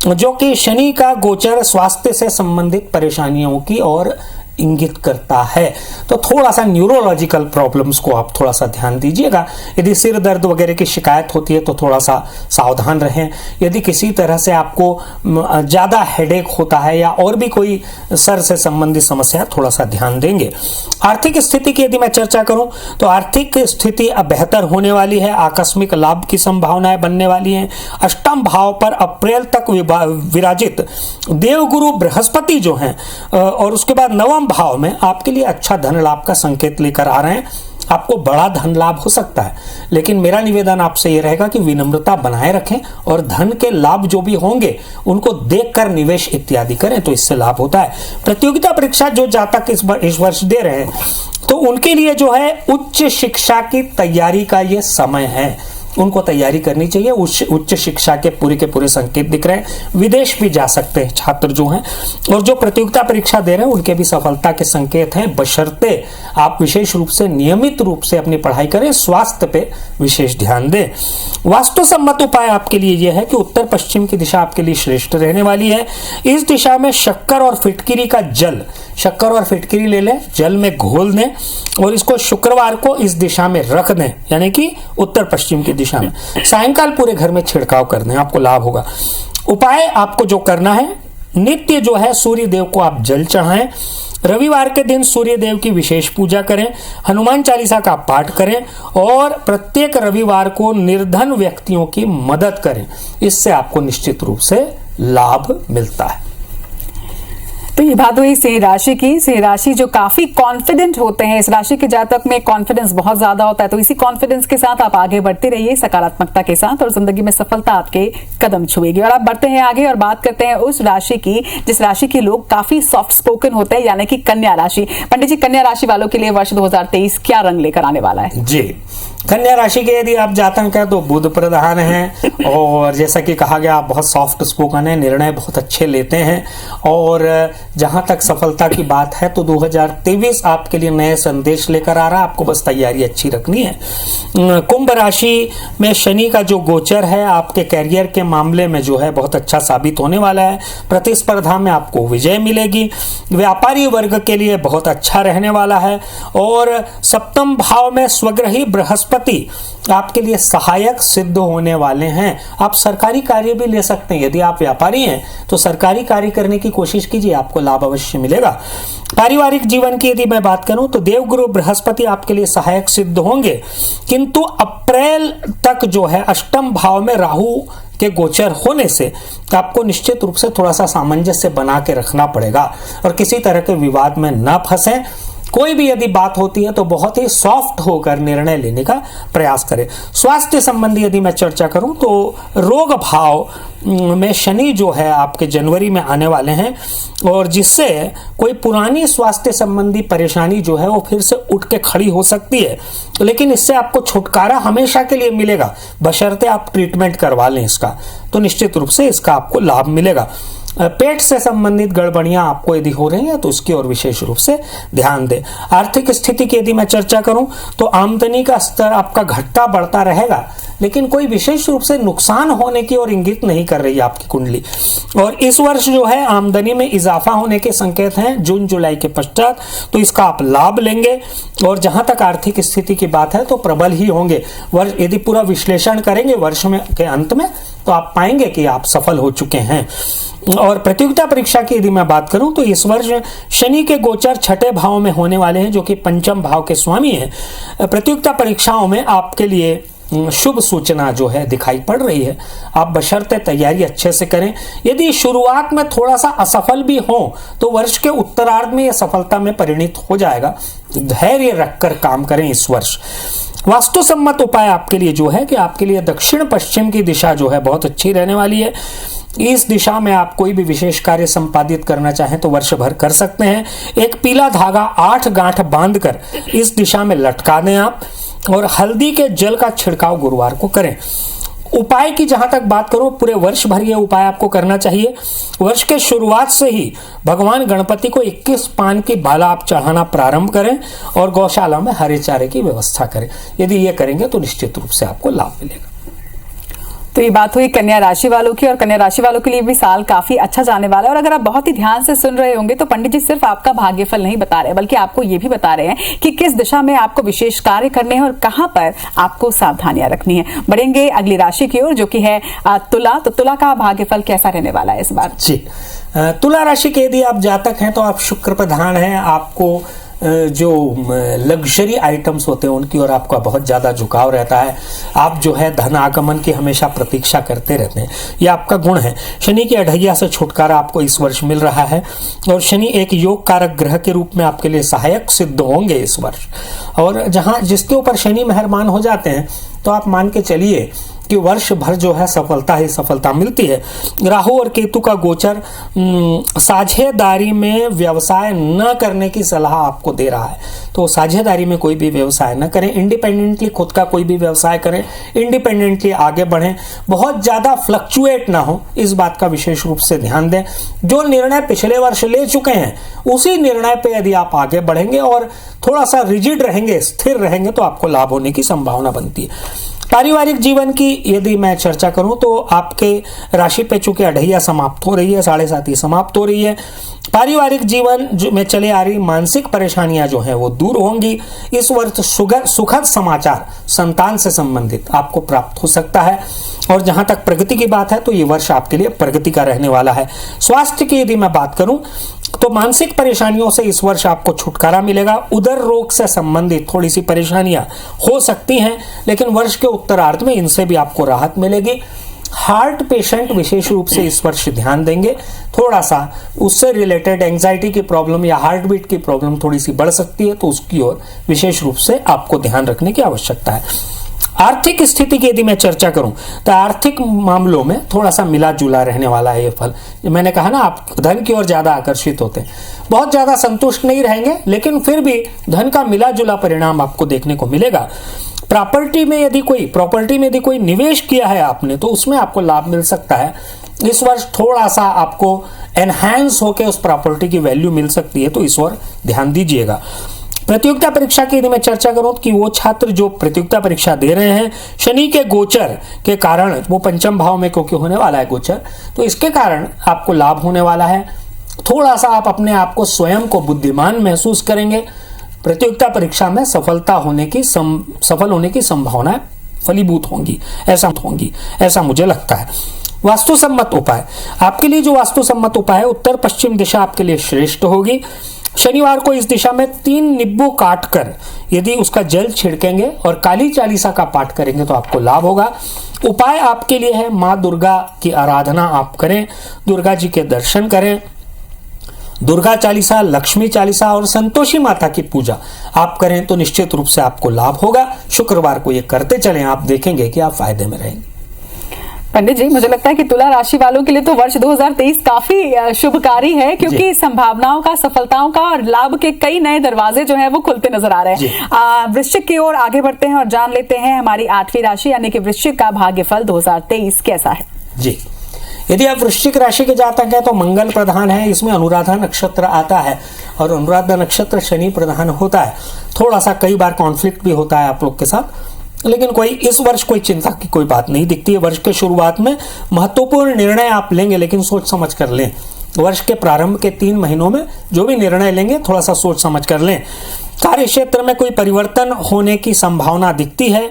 जो कि शनि का गोचर स्वास्थ्य से संबंधित परेशानियों की ओर इंगित करता है। तो थोड़ा सा न्यूरोलॉजिकल प्रॉब्लम्स को आप थोड़ा सा ध्यान दीजिएगा। यदि सिर दर्द वगैरह की शिकायत होती है तो थोड़ा सा सावधान रहें। यदि किसी तरह से आपको ज़्यादा हेडेक होता है या और भी कोई सर से संबंधित समस्या, थोड़ा सा ध्यान देंगे। आर्थिक स्थिति की यदि मैं चर्चा करूं तो आर्थिक स्थिति अब बेहतर होने वाली है। आकस्मिक लाभ की संभावनाएं बनने वाली हैं। अष्टम भाव पर अप्रैल तक विराजित देवगुरु बृहस्पति जो हैं और उसके बाद नवम भाव में आपके लिए अच्छा धन लाभ का संकेत लेकर आ रहे हैं। आपको बड़ा धन लाभ हो सकता है, लेकिन मेरा निवेदन आपसे यह रहेगा कि विनम्रता बनाए रखें और धन के लाभ जो भी होंगे उनको देखकर निवेश इत्यादि करें, तो इससे लाभ होता है। प्रतियोगिता परीक्षा जो जातक इस वर्ष दे रहे हैं तो उनके लिए जो है उच्च शिक्षा की तैयारी का ये समय है, उनको तैयारी करनी चाहिए। उच्च शिक्षा के पूरे संकेत दिख रहे हैं। विदेश भी जा सकते हैं छात्र जो हैं, और जो प्रतियोगिता परीक्षा दे रहे हैं उनके भी सफलता के संकेत हैं, बशर्ते आप विशेष रूप से नियमित रूप से अपनी पढ़ाई करें, स्वास्थ्य पे विशेष ध्यान दें। वास्तु सम्मत उपाय आपके लिए यह है कि उत्तर पश्चिम की दिशा आपके लिए श्रेष्ठ रहने वाली है। इस दिशा में शक्कर और फिटकिरी का जल, शक्कर और फिटकिरी ले लें, जल में घोल दें और इसको शुक्रवार को इस दिशा में रख दें, यानी कि उत्तर पश्चिम की दिशा में। सायंकाल पूरे घर में छिड़काव कर दें, आपको लाभ होगा। उपाय आपको जो करना है, नित्य जो है सूर्य देव को आप जल चढ़ाएं। रविवार के दिन सूर्य देव की विशेष पूजा करें, हनुमान चालीसा का पाठ करें और प्रत्येक रविवार को निर्धन व्यक्तियों की मदद करें। इससे आपको निश्चित रूप से लाभ मिलता है। तो ये बात हुई सिंह राशि की। सिंह राशि जो काफी कॉन्फिडेंट होते हैं, इस राशि के जातक में कॉन्फिडेंस बहुत ज्यादा होता है, तो इसी कॉन्फिडेंस के साथ आप आगे बढ़ते रहिए सकारात्मकता के साथ और जिंदगी में सफलता आपके कदम छुएगी। और आप बढ़ते हैं आगे और बात करते हैं उस राशि की जिस राशि के लोग काफी सॉफ्ट स्पोकन होते हैं, यानी कि कन्या राशि। पंडित जी, कन्या राशि वालों के लिए वर्ष 2023 क्या रंग लेकर आने वाला है? जी, कन्या राशि के यदि आप जातक हैं तो बुध प्रधान हैं और जैसा कि कहा गया आप बहुत सॉफ्ट स्पोकन है, निर्णय बहुत अच्छे लेते हैं। और जहां तक सफलता की बात है तो 2023 आपके लिए नए संदेश लेकर आ रहा है, आपको बस तैयारी अच्छी रखनी है। कुंभ राशि में शनि का जो गोचर है आपके कैरियर के मामले में जो है बहुत अच्छा साबित होने वाला है। प्रतिस्पर्धा में आपको विजय मिलेगी। व्यापारी वर्ग के लिए बहुत अच्छा रहने वाला है। और सप्तम भाव में स्वग्रही बृहस्पति आपके लिए सहायक सिद्ध होने वाले हैं। आप सरकारी कार्य भी ले सकते हैं। यदि आप व्यापारी हैं तो सरकारी कार्य करने की कोशिश कीजिए, आपको लाभ अवश्य मिलेगा। पारिवारिक जीवन की यदि मैं बात करूं तो देवगुरु बृहस्पति आपके लिए सहायक सिद्ध होंगे, किंतु अप्रैल तक जो है अष्टम भाव में राहु के गोचर होने से आपको निश्चित रूप से थोड़ा सा सामंजस्य बना के रखना पड़ेगा और किसी तरह के विवाद में न फंसें। कोई भी यदि बात होती है तो बहुत ही सॉफ्ट होकर निर्णय लेने का प्रयास करें। स्वास्थ्य संबंधी यदि मैं चर्चा करूं तो रोग भाव में शनि जो है आपके जनवरी में आने वाले हैं और जिससे कोई पुरानी स्वास्थ्य संबंधी परेशानी जो है वो फिर से उठ के खड़ी हो सकती है, लेकिन इससे आपको छुटकारा हमेशा के लिए मिलेगा, बशर्ते आप ट्रीटमेंट करवा लें इसका, तो निश्चित रूप से इसका आपको लाभ मिलेगा। पेट से संबंधित गड़बड़ियां आपको यदि हो रही हैं तो इसकी ओर विशेष रूप से ध्यान दें। आर्थिक स्थिति की यदि मैं चर्चा करूं तो आमदनी का स्तर आपका घटता बढ़ता रहेगा, लेकिन कोई विशेष रूप से नुकसान होने की ओर इंगित नहीं कर रही है आपकी कुंडली। और इस वर्ष जो है आमदनी में इजाफा होने के संकेत हैं जून जुलाई के पश्चात, तो इसका आप लाभ लेंगे। और जहां तक आर्थिक स्थिति की बात है तो प्रबल ही होंगे। वर्ष यदि पूरा विश्लेषण करेंगे वर्ष में के अंत में तो आप पाएंगे कि आप सफल हो चुके हैं। और प्रतियोगिता परीक्षा की यदि मैं बात करूं तो इस वर्ष शनि के गोचर छठे भाव में होने वाले हैं, जो कि पंचम भाव के स्वामी हैं। प्रतियोगिता परीक्षाओं में आपके लिए शुभ सूचना जो है दिखाई पड़ रही है। आप बशर्ते तैयारी अच्छे से करें। यदि शुरुआत में थोड़ा सा असफल भी हो तो वर्ष के उत्तरार्ध में यह सफलता में परिणित हो जाएगा। धैर्य रखकर काम करें इस वर्ष। वास्तु सम्मत उपाय आपके लिए जो है कि आपके लिए दक्षिण पश्चिम की दिशा जो है बहुत अच्छी रहने वाली है। इस दिशा में आप कोई भी विशेष कार्य संपादित करना चाहें तो वर्ष भर कर सकते हैं। एक पीला धागा 8 गांठ बांधकर इस दिशा में लटका दें आप, और हल्दी के जल का छिड़काव गुरुवार को करें। उपाय की जहां तक बात करूं, पूरे वर्ष भर ये उपाय आपको करना चाहिए। वर्ष के शुरुआत से ही भगवान गणपति को 21 पान की बाला आप चढ़ाना प्रारंभ करें और गौशाला में हरे चारे की व्यवस्था करें। यदि ये करेंगे तो निश्चित रूप से आपको लाभ मिलेगा। तो ये बात हुई कन्या राशि वालों की, और कन्या राशि वालों के लिए भी साल काफी अच्छा जाने वाला है। और अगर आप बहुत ही ध्यान से सुन रहे होंगे तो पंडित जी सिर्फ आपका भाग्यफल नहीं बता रहे, बल्कि आपको ये भी बता रहे हैं कि किस दिशा में आपको विशेष कार्य करने हैं और कहां पर आपको सावधानियां रखनी है। बढ़ेंगे अगली राशि की ओर, जो कि है तुला। तो तुला का भाग्यफल कैसा रहने वाला है इस बार? जी, तुला राशि के यदि आप जातक हैं तो आप शुक्र प्रधान हैं। आपको जो लग्जरी आइटम्स होते हैं उनकी ओर आपका बहुत ज़्यादा झुकाव रहता है। आप जो है धन आगमन की हमेशा प्रतीक्षा करते रहते हैं, ये आपका गुण है। शनि की अढ़ैया से छुटकारा आपको इस वर्ष मिल रहा है और शनि एक योग कारक ग्रह के रूप में आपके लिए सहायक सिद्ध होंगे इस वर्ष। और जहां जिसके ऊपर शनि मेहरबान हो जाते हैं तो आप मान के चलिए कि वर्ष भर जो है सफलता ही सफलता मिलती है। राहु और केतु का गोचर साझेदारी में व्यवसाय न करने की सलाह आपको दे रहा है, तो साझेदारी में कोई भी व्यवसाय न करें। इंडिपेंडेंटली खुद का कोई भी व्यवसाय करें, इंडिपेंडेंटली आगे बढ़ें, बहुत ज्यादा फ्लक्चुएट ना हो, इस बात का विशेष रूप से ध्यान दें। जो निर्णय पिछले वर्ष ले चुके हैं उसी निर्णय पे यदि आप आगे बढ़ेंगे और थोड़ा सा रिजिड रहेंगे, स्थिर रहेंगे, तो आपको लाभ होने की संभावना बनती है। पारिवारिक जीवन की यदि मैं चर्चा करूं तो आपके राशि पे चूंकि अढ़ैया समाप्त हो रही है, 7.5 समाप्त हो रही है, पारिवारिक जीवन में चले आ रही मानसिक परेशानियां जो हैं वो दूर होंगी। इस वर्ष सुखद समाचार संतान से संबंधित आपको प्राप्त हो सकता है। और जहां तक प्रगति की बात है तो ये वर्ष आपके लिए प्रगति का रहने वाला है। स्वास्थ्य की यदि मैं बात करूं तो मानसिक परेशानियों से इस वर्ष आपको छुटकारा मिलेगा। उदर रोग से संबंधित थोड़ी सी परेशानियां हो सकती हैं, लेकिन वर्ष के उत्तरार्ध में इनसे भी आपको राहत मिलेगी। हार्ट पेशेंट विशेष रूप से इस वर्ष ध्यान देंगे, थोड़ा सा उससे रिलेटेड एंजाइटी की प्रॉब्लम या हार्ट बीट की प्रॉब्लम थोड़ी सी बढ़ सकती है, तो उसकी ओर विशेष रूप से आपको ध्यान रखने की आवश्यकता है। आर्थिक स्थिति की यदि मैं चर्चा करूं तो आर्थिक मामलों में थोड़ा सा मिला जुला रहने वाला है ये फल। मैंने कहा ना, आप धन की ओर ज्यादा आकर्षित होते हैं, बहुत ज्यादा संतुष्ट नहीं रहेंगे, लेकिन फिर भी धन का मिला जुला परिणाम आपको देखने को मिलेगा। प्रॉपर्टी में यदि कोई निवेश किया है आपने तो उसमें आपको लाभ मिल सकता है। इस वर्ष थोड़ा सा आपको एनहांस होकर उस प्रॉपर्टी की वैल्यू मिल सकती है, तो इस ओर ध्यान दीजिएगा। प्रतियोगिता परीक्षा की यदि मैं चर्चा करूं कि वो छात्र जो प्रतियोगिता परीक्षा दे रहे हैं, शनि के गोचर के कारण, वो पंचम भाव में क्योंकि होने वाला है गोचर, तो इसके कारण आपको लाभ होने वाला है। थोड़ा सा आप अपने आप को स्वयं को बुद्धिमान महसूस करेंगे। प्रतियोगिता परीक्षा में सफल होने की संभावनाएं फलीभूत होंगी, ऐसा मुझे लगता है। वास्तुसम्मत उपाय आपके लिए, जो वास्तुसम्मत उपाय है, उत्तर पश्चिम दिशा आपके लिए श्रेष्ठ होगी। शनिवार को इस दिशा में 3 नींबू काटकर यदि उसका जल छिड़केंगे और काली चालीसा का पाठ करेंगे तो आपको लाभ होगा। उपाय आपके लिए है मां दुर्गा की आराधना आप करें, दुर्गा जी के दर्शन करें, दुर्गा चालीसा, लक्ष्मी चालीसा और संतोषी माता की पूजा आप करें तो निश्चित रूप से आपको लाभ होगा। शुक्रवार को ये करते चलें, आप देखेंगे कि आप फायदे में रहेंगे। पंडित जी, मुझे लगता है कि तुला राशि वालों के लिए तो वर्ष 2023 काफी शुभकारी है, क्योंकि संभावनाओं का, सफलताओं का और लाभ के कई नए दरवाजे जो हैं वो खुलते नजर आ रहे हैं। वृश्चिक की ओर आगे बढ़ते हैं और जान लेते हैं हमारी 8वीं राशि यानी कि वृश्चिक का भाग्यफल 2023 कैसा है। जी, यदि आप वृश्चिक राशि के जातक हैं तो मंगल प्रधान है, इसमें अनुराधा नक्षत्र आता है और अनुराधा नक्षत्र शनि प्रधान होता है। थोड़ा सा कई बार कॉन्फ्लिक्ट भी होता है आप लोग के साथ, लेकिन इस वर्ष कोई चिंता की कोई बात नहीं दिखती है। वर्ष के शुरुआत में महत्वपूर्ण निर्णय आप लेंगे, लेकिन सोच समझ कर लें। वर्ष के प्रारंभ के 3 महीनों में जो भी निर्णय लेंगे थोड़ा सा सोच समझ कर लें। कार्य क्षेत्र में कोई परिवर्तन होने की संभावना दिखती है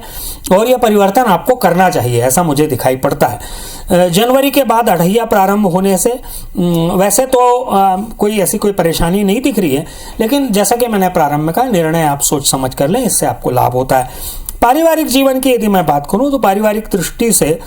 और यह परिवर्तन आपको करना चाहिए, ऐसा मुझे दिखाई पड़ता है। जनवरी के बाद अढ़ैया प्रारंभ होने से वैसे तो कोई ऐसी कोई परेशानी नहीं दिख रही है, लेकिन जैसा कि मैंने प्रारंभ में कहा, निर्णय आप सोच समझ कर लें, इससे आपको लाभ होता है। पारिवारिक जीवन की यदि मैं बात करूं तो पारिवारिक दृष्टि से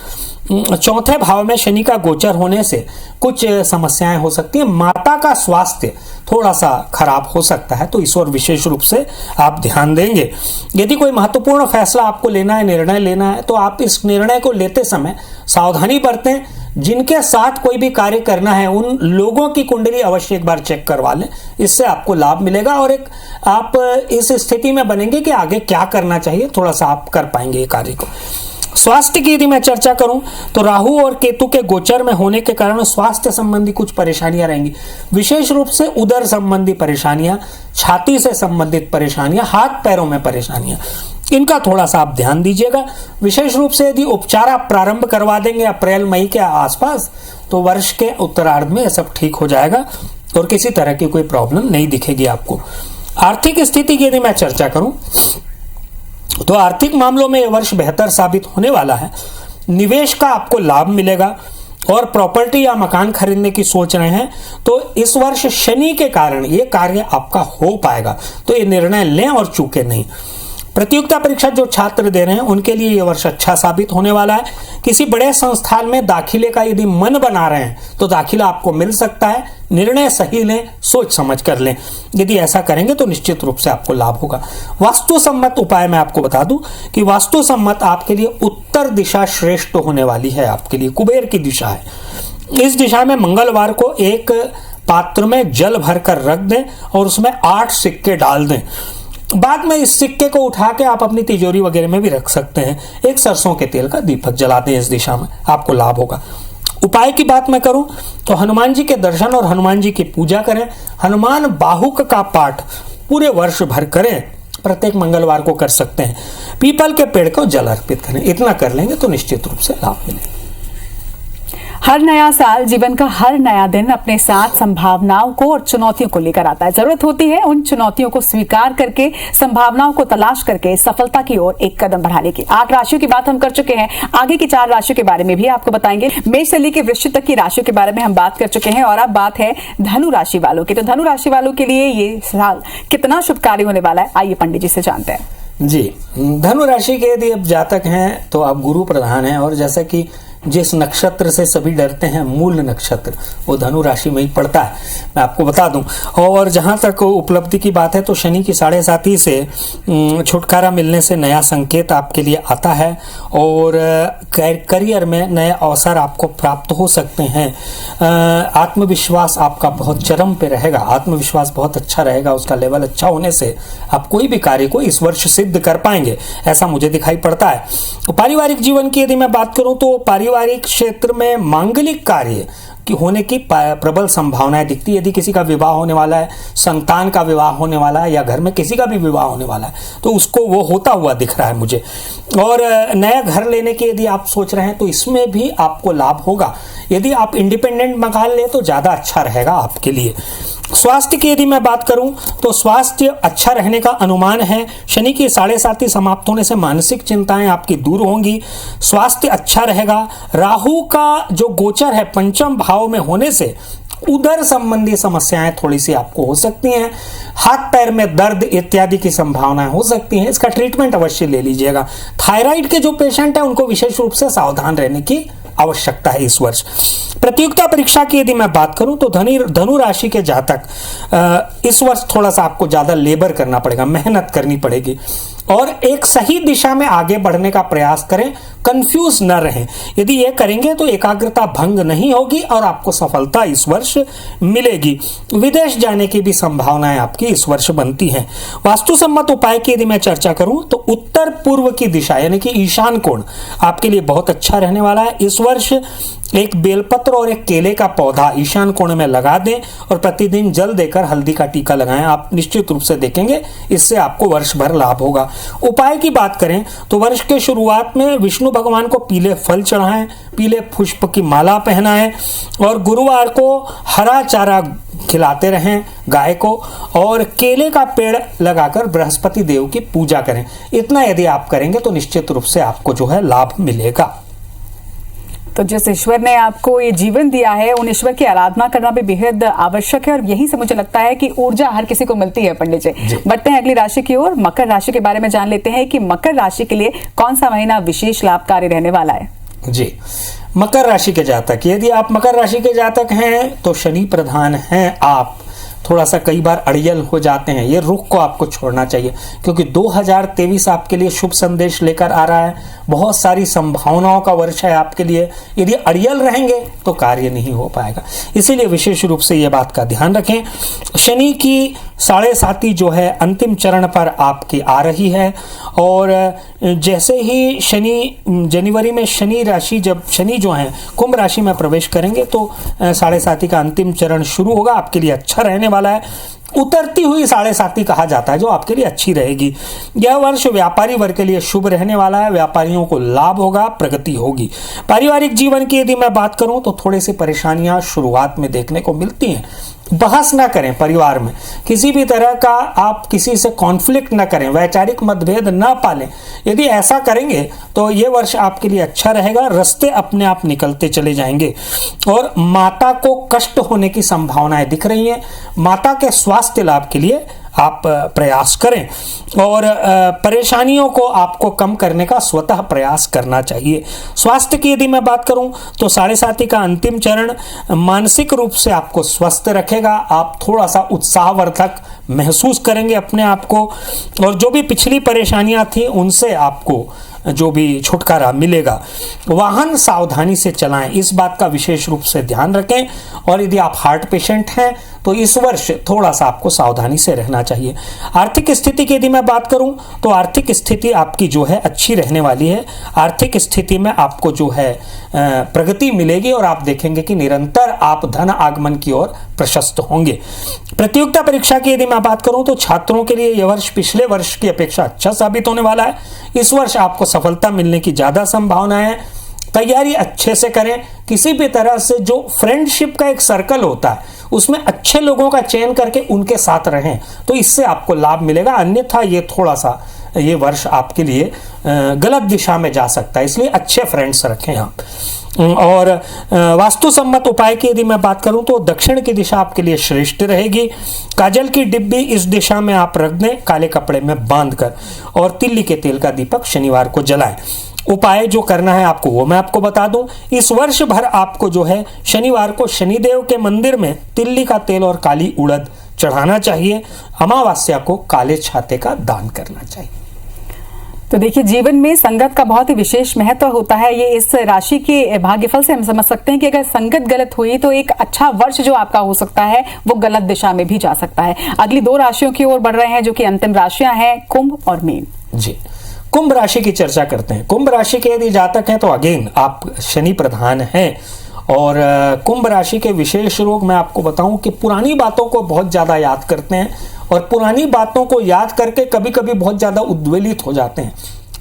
4थे भाव में शनि का गोचर होने से कुछ समस्याएं हो सकती हैं। माता का स्वास्थ्य थोड़ा सा खराब हो सकता है, तो इस ओर विशेष रूप से आप ध्यान देंगे। यदि कोई महत्वपूर्ण फैसला आपको लेना है, निर्णय लेना है, तो आप इस निर्णय को लेते समय सावधानी बरतें। जिनके साथ कोई भी कार्य करना है उन लोगों की कुंडली अवश्य एक बार चेक करवा लें, इससे आपको लाभ मिलेगा और एक आप इस स्थिति में बनेंगे कि आगे क्या करना चाहिए, थोड़ा सा आप कर पाएंगे ये कार्य को। स्वास्थ्य की यदि मैं चर्चा करूं तो राहु और केतु के गोचर में होने के कारण स्वास्थ्य संबंधी कुछ परेशानियां रहेंगी, विशेष रूप से उदर संबंधी परेशानियां, छाती से संबंधित परेशानियां, हाथ पैरों में परेशानियां, इनका थोड़ा सा आप ध्यान दीजिएगा। विशेष रूप से यदि उपचार आप प्रारंभ करवा देंगे अप्रैल मई के आसपास तो वर्ष के उत्तरार्ध में यह सब ठीक हो जाएगा और किसी तरह की कोई प्रॉब्लम नहीं दिखेगी आपको। आर्थिक स्थिति की यदि मैं चर्चा करूं तो आर्थिक मामलों में यह वर्ष बेहतर साबित होने वाला है। निवेश का आपको लाभ मिलेगा और प्रॉपर्टी या मकान खरीदने की सोच रहे हैं तो इस वर्ष शनि के कारण यह कार्य आपका हो पाएगा, तो ये निर्णय लें और चूके नहीं। प्रतियोगिता परीक्षा जो छात्र दे रहे हैं उनके लिए यह वर्ष अच्छा साबित होने वाला है। किसी बड़े संस्थान में दाखिले का यदि मन बना रहे हैं तो दाखिला आपको मिल सकता है। निर्णय सही लें, सोच समझ कर लें। यदि ऐसा करेंगे तो निश्चित रूप से आपको लाभ होगा। वास्तु सम्मत उपाय मैं आपको बता दूं कि वास्तु सम्मत आपके लिए उत्तर दिशा श्रेष्ठ होने वाली है, आपके लिए कुबेर की दिशा है। इस दिशा में मंगलवार को एक पात्र में जल भरकर रख दें और उसमें 8 सिक्के डाल दें। बाद में इस सिक्के को उठा के आप अपनी तिजोरी वगैरह में भी रख सकते हैं। एक सरसों के तेल का दीपक जलाते हैं इस दिशा में, आपको लाभ होगा। उपाय की बात मैं करूं तो हनुमान जी के दर्शन और हनुमान जी की पूजा करें। हनुमान बाहुक का पाठ पूरे वर्ष भर करें, प्रत्येक मंगलवार को कर सकते हैं। पीपल के पेड़ को जल अर्पित करें, इतना कर लेंगे तो निश्चित रूप से लाभ मिलेगा। हर नया साल, जीवन का हर नया दिन अपने साथ संभावनाओं को और चुनौतियों को लेकर आता है। जरूरत होती है उन चुनौतियों को स्वीकार करके, संभावनाओं को तलाश करके सफलता की ओर एक कदम बढ़ाने की। 8 राशियों की बात हम कर चुके हैं, आगे की 4 राशियों के बारे में भी आपको बताएंगे। मेष से लेकर वृश्चिक तक की राशियों के बारे में हम बात कर चुके हैं और अब बात है धनु राशि वालों की। तो धनु राशि वालों के लिए ये साल कितना शुभकारी होने वाला है, आइए पंडित जी से जानते हैं। जी, धनु राशि के यदि आप जातक हैं तो आप गुरु प्रधान हैं और जैसा कि जिस नक्षत्र से सभी डरते हैं, मूल नक्षत्र, वो धनु राशि में ही पड़ता है, मैं आपको बता दूं। और जहां तक उपलब्धि की बात है तो शनि की 7.5 से छुटकारा मिलने से नया संकेत आपके लिए आता है और करियर में नए अवसर आपको प्राप्त हो सकते हैं। आत्मविश्वास आपका बहुत चरम पे रहेगा, आत्मविश्वास बहुत अच्छा रहेगा, उसका लेवल अच्छा होने से आप कोई भी कार्य को इस वर्ष सिद्ध कर पाएंगे, ऐसा मुझे दिखाई पड़ता है। पारिवारिक जीवन की यदि मैं बात करूं तो पारिवारिक क्षेत्र में मांगलिक कार्य कि होने की प्रबल संभावनाएं दिखती है। यदि किसी का विवाह होने वाला है, संतान का विवाह होने वाला है या घर में किसी का भी विवाह होने वाला है तो उसको वो होता हुआ दिख रहा है मुझे। और नया घर लेने की यदि आप सोच रहे हैं तो इसमें भी आपको लाभ होगा। यदि आप इंडिपेंडेंट मकान ले तो ज्यादा अच्छा रहेगा आपके लिए। स्वास्थ्य की यदि मैं बात करूं तो स्वास्थ्य अच्छा रहने का अनुमान है। शनि की 7.5 समाप्त होने से मानसिक चिंताएं आपकी दूर होंगी, स्वास्थ्य अच्छा रहेगा। राहु का जो गोचर है पंचम भाव में होने से उदर संबंधी समस्याएं थोड़ी सी आपको हो सकती हैं, हाथ पैर में दर्द इत्यादि की संभावनाएं हो सकती हैं, इसका ट्रीटमेंट अवश्य ले लीजिएगा। थायराइड के जो पेशेंट हैं उनको विशेष रूप से सावधान रहने की आवश्यकता है इस वर्ष। प्रतियोगिता परीक्षा की यदि मैं बात करूं तो धनु राशि के जातक इस वर्ष थोड़ा सा आपको ज्यादा लेबर करना पड़ेगा, मेहनत करनी पड़ेगी और एक सही दिशा में आगे बढ़ने का प्रयास करें, कंफ्यूज न रहें। यदि ये करेंगे तो एकाग्रता भंग नहीं होगी और आपको सफलता इस वर्ष मिलेगी। विदेश जाने की भी संभावनाएं आपकी इस वर्ष बनती हैं। वास्तु सम्मत उपाय की यदि मैं चर्चा करूं तो उत्तर पूर्व की दिशा यानी कि ईशान कोण आपके लिए बहुत अच्छा रहने वाला है। इस वर्ष एक बेलपत्र और एक केले का पौधा ईशान कोण में लगा दें और प्रतिदिन जल देकर हल्दी का टीका लगाएं, आप निश्चित रूप से देखेंगे इससे आपको वर्ष भर लाभ होगा। उपाय की बात करें तो वर्ष के शुरुआत में विष्णु भगवान को पीले फल चढ़ाएं, पीले पुष्प की माला पहनाएं और गुरुवार को हरा चारा खिलाते रहें गाय को और केले का पेड़ लगाकर बृहस्पति देव की पूजा करें। इतना यदि आप करेंगे तो निश्चित रूप से आपको जो है लाभ मिलेगा। तो जिस ईश्वर ने आपको ये जीवन दिया है उन ईश्वर की आराधना करना भी बेहद आवश्यक है और यहीं से मुझे लगता है कि ऊर्जा हर किसी को मिलती है। पंडित जी बढ़ते हैं अगली राशि की ओर, मकर राशि के बारे में जान लेते हैं कि मकर राशि के लिए कौन सा महीना विशेष लाभकारी रहने वाला है। जी, मकर राशि के जातक, यदि आप मकर राशि के जातक हैं तो शनि प्रधान हैं, आप थोड़ा सा कई बार अड़ियल हो जाते हैं, ये रुख को आपको छोड़ना चाहिए क्योंकि 2023 आपके लिए शुभ संदेश लेकर आ रहा है। बहुत सारी संभावनाओं का वर्ष है आपके लिए। यदि अड़ियल रहेंगे तो कार्य नहीं हो पाएगा, इसीलिए विशेष रूप से यह बात का ध्यान रखें। शनि की साढ़े साती जो है अंतिम चरण पर आपकी आ रही है। और जैसे ही शनि जनवरी में शनि राशि जब शनि जो है कुंभ राशि में प्रवेश करेंगे तो साढ़े साती का अंतिम चरण शुरू होगा, आपके लिए अच्छा रहने वाला है। उतरती हुई साढ़े साती कहा जाता है जो आपके लिए अच्छी रहेगी। यह वर्ष व्यापारी वर्ग के लिए शुभ रहने वाला है, व्यापारियों को लाभ होगा, प्रगति होगी। पारिवारिक जीवन की यदि मैं बात करूं तो थोड़ी सी परेशानियां शुरुआत में देखने को मिलती हैं। बहस ना करें परिवार में, किसी भी तरह का आप किसी से कॉन्फ्लिक्ट ना करें, वैचारिक मतभेद ना पालें। यदि ऐसा करेंगे तो ये वर्ष आपके लिए अच्छा रहेगा, रास्ते अपने आप निकलते चले जाएंगे। और माता को कष्ट होने की संभावनाएं दिख रही हैं, माता के स्वास्थ्य लाभ के लिए आप प्रयास करें और परेशानियों को आपको कम करने का स्वतः प्रयास करना चाहिए। स्वास्थ्य की यदि मैं बात करूं तो साढ़े साती का अंतिम चरण मानसिक रूप से आपको स्वस्थ रखेगा, आप थोड़ा सा उत्साहवर्धक महसूस करेंगे अपने आप को, और जो भी पिछली परेशानियां थी उनसे आपको जो भी छुटकारा मिलेगा। वाहन सावधानी से चलाएं, इस बात का विशेष रूप से ध्यान रखें। और यदि आप हार्ट पेशेंट हैं तो इस वर्ष थोड़ा सा आपको सावधानी से रहना चाहिए। आर्थिक स्थिति की यदि मैं बात करूं तो आर्थिक स्थिति आपकी जो है अच्छी रहने वाली है। आर्थिक स्थिति में आपको जो है प्रगति मिलेगी और आप देखेंगे कि निरंतर आप धन आगमन की ओर प्रशस्त होंगे। प्रतियोगिता परीक्षा की यदि मैं बात करूं तो छात्रों के लिए यह वर्ष पिछले वर्ष की अपेक्षा अच्छा साबित होने वाला है। इस वर्ष आपको सफलता मिलने की ज्यादा संभावना है। तैयारी अच्छे से करें। किसी भी तरह से जो फ्रेंडशिप का एक सर्कल होता है उसमें अच्छे लोगों का चयन करके उनके साथ रहें तो इससे आपको लाभ मिलेगा, अन्यथा ये थोड़ा सा ये वर्ष आपके लिए गलत दिशा में जा सकता है, इसलिए अच्छे फ्रेंड्स रखें आप। और वास्तु सम्मत उपाय की यदि मैं बात करूं तो दक्षिण की दिशा आपके लिए श्रेष्ठ रहेगी। काजल की डिब्बी इस दिशा में आप रख दें काले कपड़े में बांधकर, और तिल्ली के तेल का दीपक शनिवार को जलाएं। उपाय जो करना है आपको वो मैं आपको बता दूं। इस वर्ष भर आपको जो है शनिवार को शनिदेव के मंदिर में तिल्ली का तेल और काली उड़द चढ़ाना चाहिए। अमावस्या को काले छाते का दान करना चाहिए। तो देखिए, जीवन में संगत का बहुत ही विशेष महत्व होता है। ये इस राशि के भाग्यफल से हम समझ सकते हैं कि अगर संगत गलत हुई तो एक अच्छा वर्ष जो आपका हो सकता है वो गलत दिशा में भी जा सकता है। अगली दो राशियों की ओर बढ़ रहे हैं जो कि अंतिम राशियां हैं, कुंभ और मीन। जी, कुंभ राशि की चर्चा करते हैं। कुंभ राशि के यदि जातक हैं तो अगेन आप शनि प्रधान हैं। और कुंभ राशि के विशेष रोग मैं आपको बताऊं कि पुरानी बातों को बहुत ज्यादा याद करते हैं और पुरानी बातों को याद करके कभी कभी बहुत ज्यादा उद्वेलित हो जाते हैं।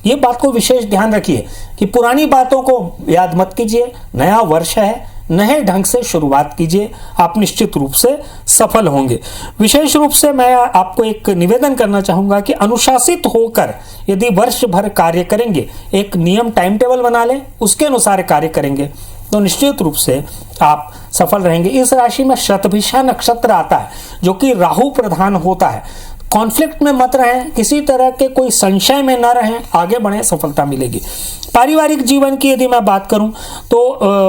ये बात को विशेष ध्यान रखिए कि पुरानी बातों को याद मत कीजिए। नया वर्ष है, नए ढंग से शुरुआत कीजिए, आप निश्चित रूप से सफल होंगे। विशेष रूप से मैं आपको एक निवेदन करना चाहूंगा कि अनुशासित होकर यदि वर्ष भर कार्य करेंगे, एक नियम टाइम टेबल बना लें, उसके अनुसार कार्य करेंगे तो निश्चित रूप से आप सफल रहेंगे। इस राशि में शतभिषा नक्षत्र आता है जो कि राहु प्रधान होता है। कॉन्फ्लिक्ट में मत रहें, किसी तरह के कोई संशय में न रहें, आगे बढ़ें, सफलता मिलेगी। पारिवारिक जीवन की यदि मैं बात करूं तो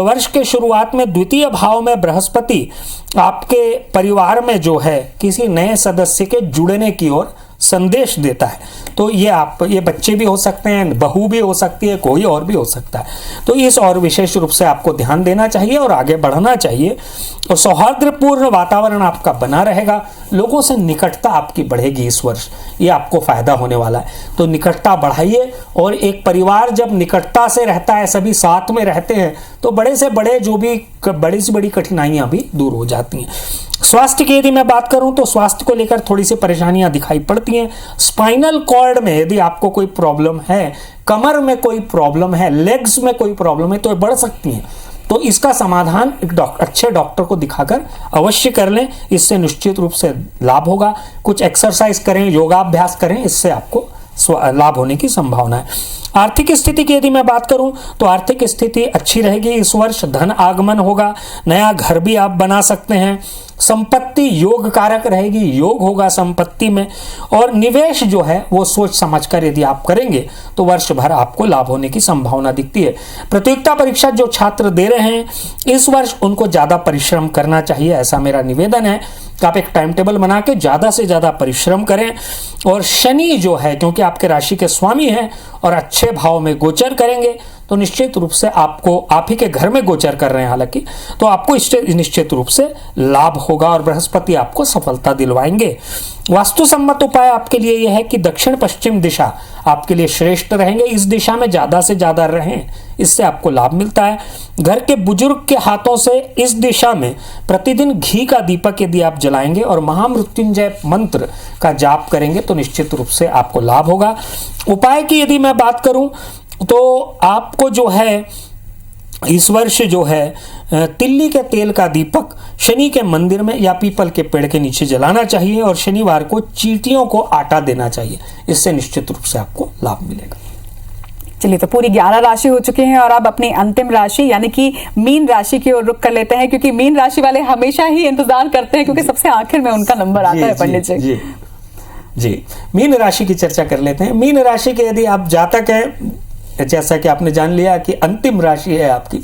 वर्ष के शुरुआत में द्वितीय भाव में बृहस्पति आपके परिवार में जो है किसी नए सदस्य के जुड़ने की ओर संदेश देता है। तो ये बच्चे भी हो सकते हैं, बहू भी हो सकती है, कोई और भी हो सकता है। तो इस और विशेष रूप से आपको ध्यान देना चाहिए और आगे बढ़ना चाहिए। और सौहार्दपूर्ण वातावरण आपका बना रहेगा, लोगों से निकटता आपकी बढ़ेगी इस वर्ष, ये आपको फायदा होने वाला है। तो निकटता बढ़ाइए। और एक परिवार जब निकटता से रहता है, सभी साथ में रहते हैं, तो बड़े से बड़े जो भी बड़ी से बड़ी कठिनाइयां भी दूर हो जाती हैं। स्वास्थ्य की यदि मैं बात करूं तो स्वास्थ्य को लेकर थोड़ी सी परेशानियां दिखाई पड़ती हैं। स्पाइनल कॉर्ड में यदि आपको कोई प्रॉब्लम है, कमर में कोई प्रॉब्लम है, लेग्स में कोई प्रॉब्लम है तो ये बढ़ सकती हैं। तो इसका समाधान एक अच्छे डॉक्टर को दिखाकर अवश्य कर लें, इससे निश्चित रूप से लाभ होगा। कुछ एक्सरसाइज करें, योगाभ्यास करें, इससे आपको लाभ होने की संभावना है। आर्थिक स्थिति की यदि मैं बात करूं तो आर्थिक स्थिति अच्छी रहेगी इस वर्ष। धन आगमन होगा, नया घर भी आप बना सकते हैं। संपत्ति योग कारक रहेगी, योग होगा संपत्ति में। और निवेश जो है वो सोच समझकर यदि आप करेंगे तो वर्ष भर आपको लाभ होने की संभावना दिखती है। प्रतियोगिता परीक्षा जो छात्र दे रहे हैं इस वर्ष उनको ज्यादा परिश्रम करना चाहिए, ऐसा मेरा निवेदन है कि आप एक टाइम टेबल बना के ज्यादा से ज्यादा परिश्रम करें। और शनि जो है क्योंकि आपके राशि के स्वामी हैं और अच्छे भाव में गोचर करेंगे तो निश्चित रूप से आपको, आप ही के घर में गोचर कर रहे हैं हालांकि, तो आपको निश्चित रूप से लाभ होगा और बृहस्पति आपको सफलता दिलवाएंगे। वास्तु सम्मत उपाय आपके लिए यह है कि दक्षिण पश्चिम दिशा आपके लिए श्रेष्ठ रहेंगे। इस दिशा में ज्यादा से ज्यादा रहें, इससे आपको लाभ मिलता है। घर के बुजुर्ग के हाथों से इस दिशा में प्रतिदिन घी का दीपक यदि आप जलाएंगे और महामृत्युंजय मंत्र का जाप करेंगे तो निश्चित रूप से आपको लाभ होगा। उपाय की यदि मैं बात करूं तो आपको जो है इस वर्ष जो है तिल्ली के तेल का दीपक शनि के मंदिर में या पीपल के पेड़ के नीचे जलाना चाहिए और शनिवार को चींटियों को आटा देना चाहिए। इससे निश्चित रूप से आपको लाभ मिलेगा। चलिए, तो पूरी 11 राशि हो चुके हैं और अब अपनी अंतिम राशि यानी कि मीन राशि की ओर रुख कर लेते हैं, क्योंकि मीन राशि वाले हमेशा ही इंतजार करते हैं क्योंकि सबसे आखिर में उनका नंबर आता है। पंडित जी, मीन राशि की चर्चा कर लेते हैं। मीन राशि के यदि आप जातक है, जैसा कि आपने जान लिया कि अंतिम राशि है आपकी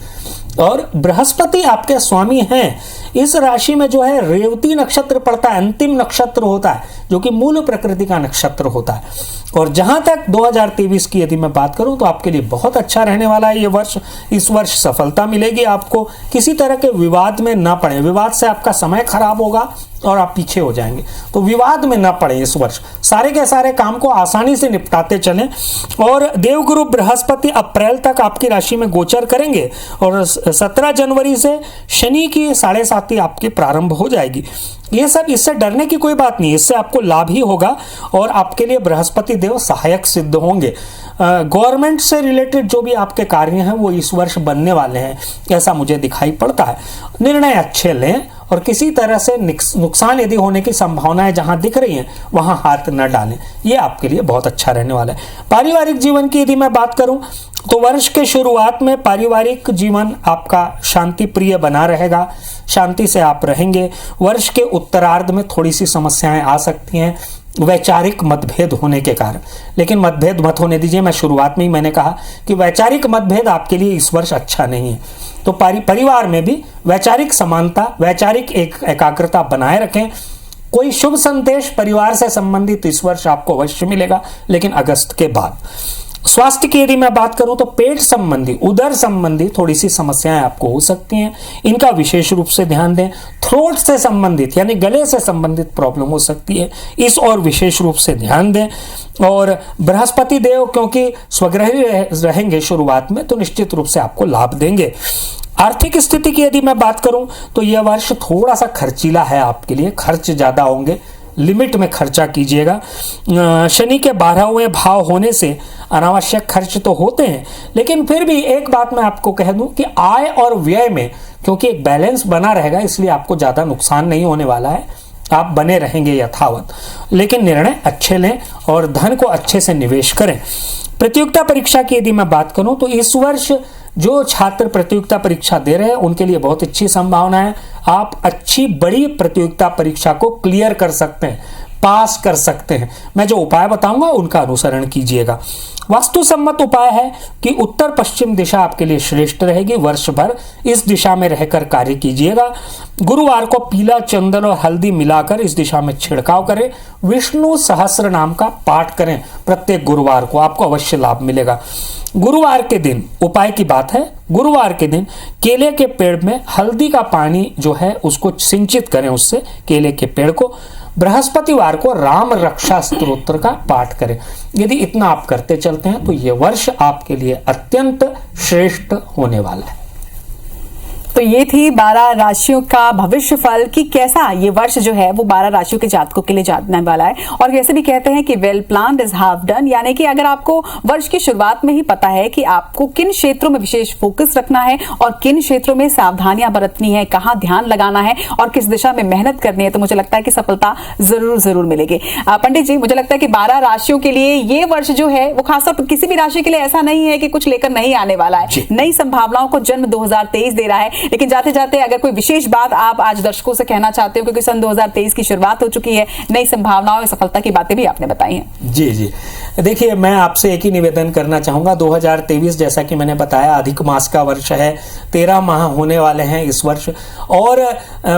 और बृहस्पति आपके स्वामी हैं। इस राशि में जो है रेवती नक्षत्र पड़ता है, अंतिम नक्षत्र होता है जो कि मूल प्रकृति का नक्षत्र होता है। और जहां तक 2023 की यदि मैं बात करूं तो आपके लिए बहुत अच्छा रहने वाला है ये वर्ष। इस वर्ष सफलता मिलेगी आपको, किसी तरह के विवाद में ना पड़े, विवाद से आपका समय खराब होगा और आप पीछे हो जाएंगे, तो विवाद में ना पड़े। इस वर्ष सारे के सारे काम को आसानी से निपटाते चलें। और देवगुरु बृहस्पति अप्रैल तक आपकी राशि में गोचर करेंगे और 17 जनवरी से शनि की 7.5 आपकी प्रारंभ हो जाएगी। ये सब, इससे डरने की कोई बात नहीं, इससे आपको लाभ ही होगा और आपके लिए बृहस्पति देव सहायक सिद्ध होंगे। गवर्नमेंट से रिलेटेड जो भी आपके कार्य हैं वो इस वर्ष बनने वाले हैं, ऐसा मुझे दिखाई पड़ता है। निर्णय अच्छे लें और किसी तरह से नुकसान यदि होने की संभावनाएं जहां दिख रही हैं वहां हाथ न डालें, ये आपके लिए बहुत अच्छा रहने वाला है। पारिवारिक जीवन की यदि मैं बात करूं तो वर्ष के शुरुआत में पारिवारिक जीवन आपका शांति प्रिय बना रहेगा, शांति से आप रहेंगे। वर्ष के उत्तरार्ध में थोड़ी सी समस्याएं आ सकती हैं वैचारिक मतभेद होने के कारण, लेकिन मतभेद मत होने दीजिए। मैं शुरुआत में ही मैंने कहा कि वैचारिक मतभेद आपके लिए इस वर्ष अच्छा नहीं है, तो परिवार में भी वैचारिक समानता, वैचारिक एकाग्रता बनाए रखें। कोई शुभ संदेश परिवार से संबंधित इस वर्ष आपको अवश्य मिलेगा, लेकिन अगस्त के बाद। स्वास्थ्य की यदि मैं बात करूं तो पेट संबंधी, उदर संबंधी थोड़ी सी समस्याएं आपको हो सकती हैं, इनका विशेष रूप से ध्यान दें। थ्रोट से संबंधित यानी गले से संबंधित प्रॉब्लम हो सकती है, इस और विशेष रूप से ध्यान दें। और बृहस्पति देव क्योंकि स्वग्रही रहेंगे शुरुआत में, तो निश्चित रूप से आपको लाभ देंगे। आर्थिक स्थिति की यदि मैं बात करूं तो यह वर्ष थोड़ा सा खर्चीला है आपके लिए, खर्च ज्यादा होंगे, लिमिट में खर्चा कीजिएगा। शनि के 12वें भाव होने से अनावश्यक खर्च तो होते हैं, लेकिन फिर भी एक बात मैं आपको कह दूं कि आय और व्यय में क्योंकि एक बैलेंस बना रहेगा, इसलिए आपको ज्यादा नुकसान नहीं होने वाला है, आप बने रहेंगे यथावत। लेकिन निर्णय अच्छे लें और धन को अच्छे से निवेश करें। प्रतियोगिता परीक्षा की यदि मैं बात करूं तो इस वर्ष जो छात्र प्रतियोगिता परीक्षा दे रहे हैं उनके लिए बहुत अच्छी संभावना है। आप अच्छी बड़ी प्रतियोगिता परीक्षा को क्लियर कर सकते हैं, पास कर सकते हैं। मैं जो उपाय बताऊंगा उनका अनुसरण कीजिएगा। वास्तु सम्मत उपाय है कि उत्तर पश्चिम दिशा आपके लिए श्रेष्ठ रहेगी। वर्ष भर इस दिशा में रहकर कार्य कीजिएगा। गुरुवार को पीला चंदन और हल्दी मिलाकर इस दिशा में छिड़काव करें। विष्णु सहस्त्र नाम का पाठ करें प्रत्येक गुरुवार को, आपको अवश्य लाभ मिलेगा। गुरुवार के दिन उपाय की बात है, गुरुवार के दिन केले के पेड़ में हल्दी का पानी जो है उसको सिंचित करें, उससे केले के पेड़ को। बृहस्पतिवार को राम रक्षा स्तोत्र का पाठ करें। यदि इतना आप करते चलते हैं तो यह वर्ष आपके लिए अत्यंत श्रेष्ठ होने वाला है। तो ये थी 12 राशियों का भविष्य फल कि कैसा ये वर्ष जो है वो 12 राशियों के जातकों के लिए जाने वाला है। और वैसे भी कहते हैं कि well planned is half done, यानी कि अगर आपको वर्ष की शुरुआत में ही पता है कि आपको किन क्षेत्रों में विशेष फोकस रखना है और किन क्षेत्रों में सावधानियां बरतनी है, कहां ध्यान लगाना है और किस दिशा में मेहनत करनी है, तो मुझे लगता है कि सफलता जरूर मिलेगी। पंडित जी, मुझे लगता है कि 12 राशियों के लिए ये वर्ष जो है वो खासतौर पर किसी भी राशि के लिए ऐसा नहीं है कि कुछ लेकर नहीं आने वाला है। नई संभावनाओं को जन्म 2023 दे रहा है, लेकिन जाते जाते अगर कोई विशेष बात आप आज दर्शकों से कहना चाहते हो, क्योंकि सन 2023 की शुरुआत हो चुकी है, नई संभावनाओं और सफलता की बातें भी आपने बताई हैं। जी जी, देखिए मैं आपसे एक ही निवेदन करना चाहूंगा। 2023 जैसा कि मैंने बताया अधिक मास का वर्ष है, 13 माह होने वाले हैं इस वर्ष, और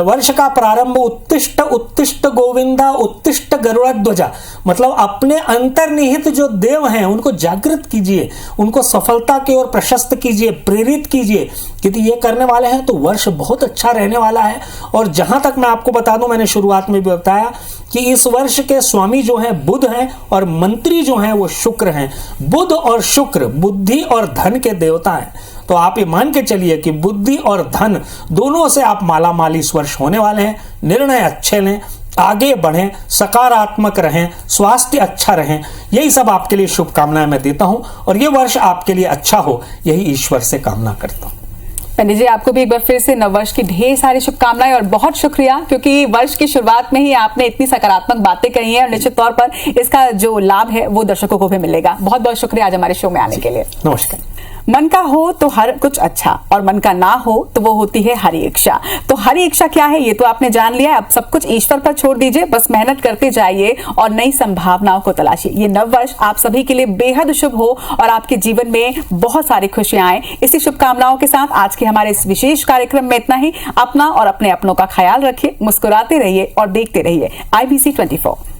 वर्ष का प्रारंभ उत्तिष्ठ उत्तिष्ठ गोविंदा उत्तिष्ठ गरुड़ध्वजा, मतलब अपने अंतर्निहित जो देव हैं उनको जागृत कीजिए, उनको सफलता की ओर प्रशस्त कीजिए, प्रेरित कीजिए, क्योंकि ये करने वाले हैं तो वर्ष बहुत अच्छा रहने वाला है। और जहां तक मैं आपको बता दूं, मैंने शुरुआत में भी बताया कि इस वर्ष के स्वामी जो हैं बुध हैं और मंत्री जो हैं वो शुक्र हैं। बुध और शुक्र बुद्धि और धन के देवता हैं, तो आप ये मान के चलिए कि बुद्धि और धन दोनों से आप मालामाल इस वर्ष होने वाले हैं। निर्णय अच्छे लें, आगे बढ़ें, सकारात्मक रहें, स्वास्थ्य अच्छा रहें, यही सब आपके लिए शुभकामनाएं मैं देता हूं और ये वर्ष आपके लिए अच्छा हो, यही ईश्वर से कामना करता हूं। पंडित जी, आपको भी एक बार फिर से नववर्ष की ढेर सारी शुभकामनाएं और बहुत शुक्रिया, क्योंकि वर्ष की शुरुआत में ही आपने इतनी सकारात्मक बातें कही हैं और निश्चित तौर पर इसका जो लाभ है वो दर्शकों को भी मिलेगा। बहुत बहुत शुक्रिया आज हमारे शो में आने के लिए। नमस्कार। मन का हो तो हर कुछ अच्छा, और मन का ना हो तो वो होती है हरी इच्छा। तो हरी इच्छा क्या है ये तो आपने जान लिया, अब सब कुछ ईश्वर पर छोड़ दीजिए, बस मेहनत करते जाइए और नई संभावनाओं को तलाशिए। ये नववर्ष आप सभी के लिए बेहद शुभ हो और आपके जीवन में बहुत सारी खुशियां आए। इसी शुभकामनाओं के साथ आज के हमारे इस विशेष कार्यक्रम में इतना ही। अपना और अपने अपनों का ख्याल रखिए, मुस्कुराते रहिए और देखते रहिए IBC 24।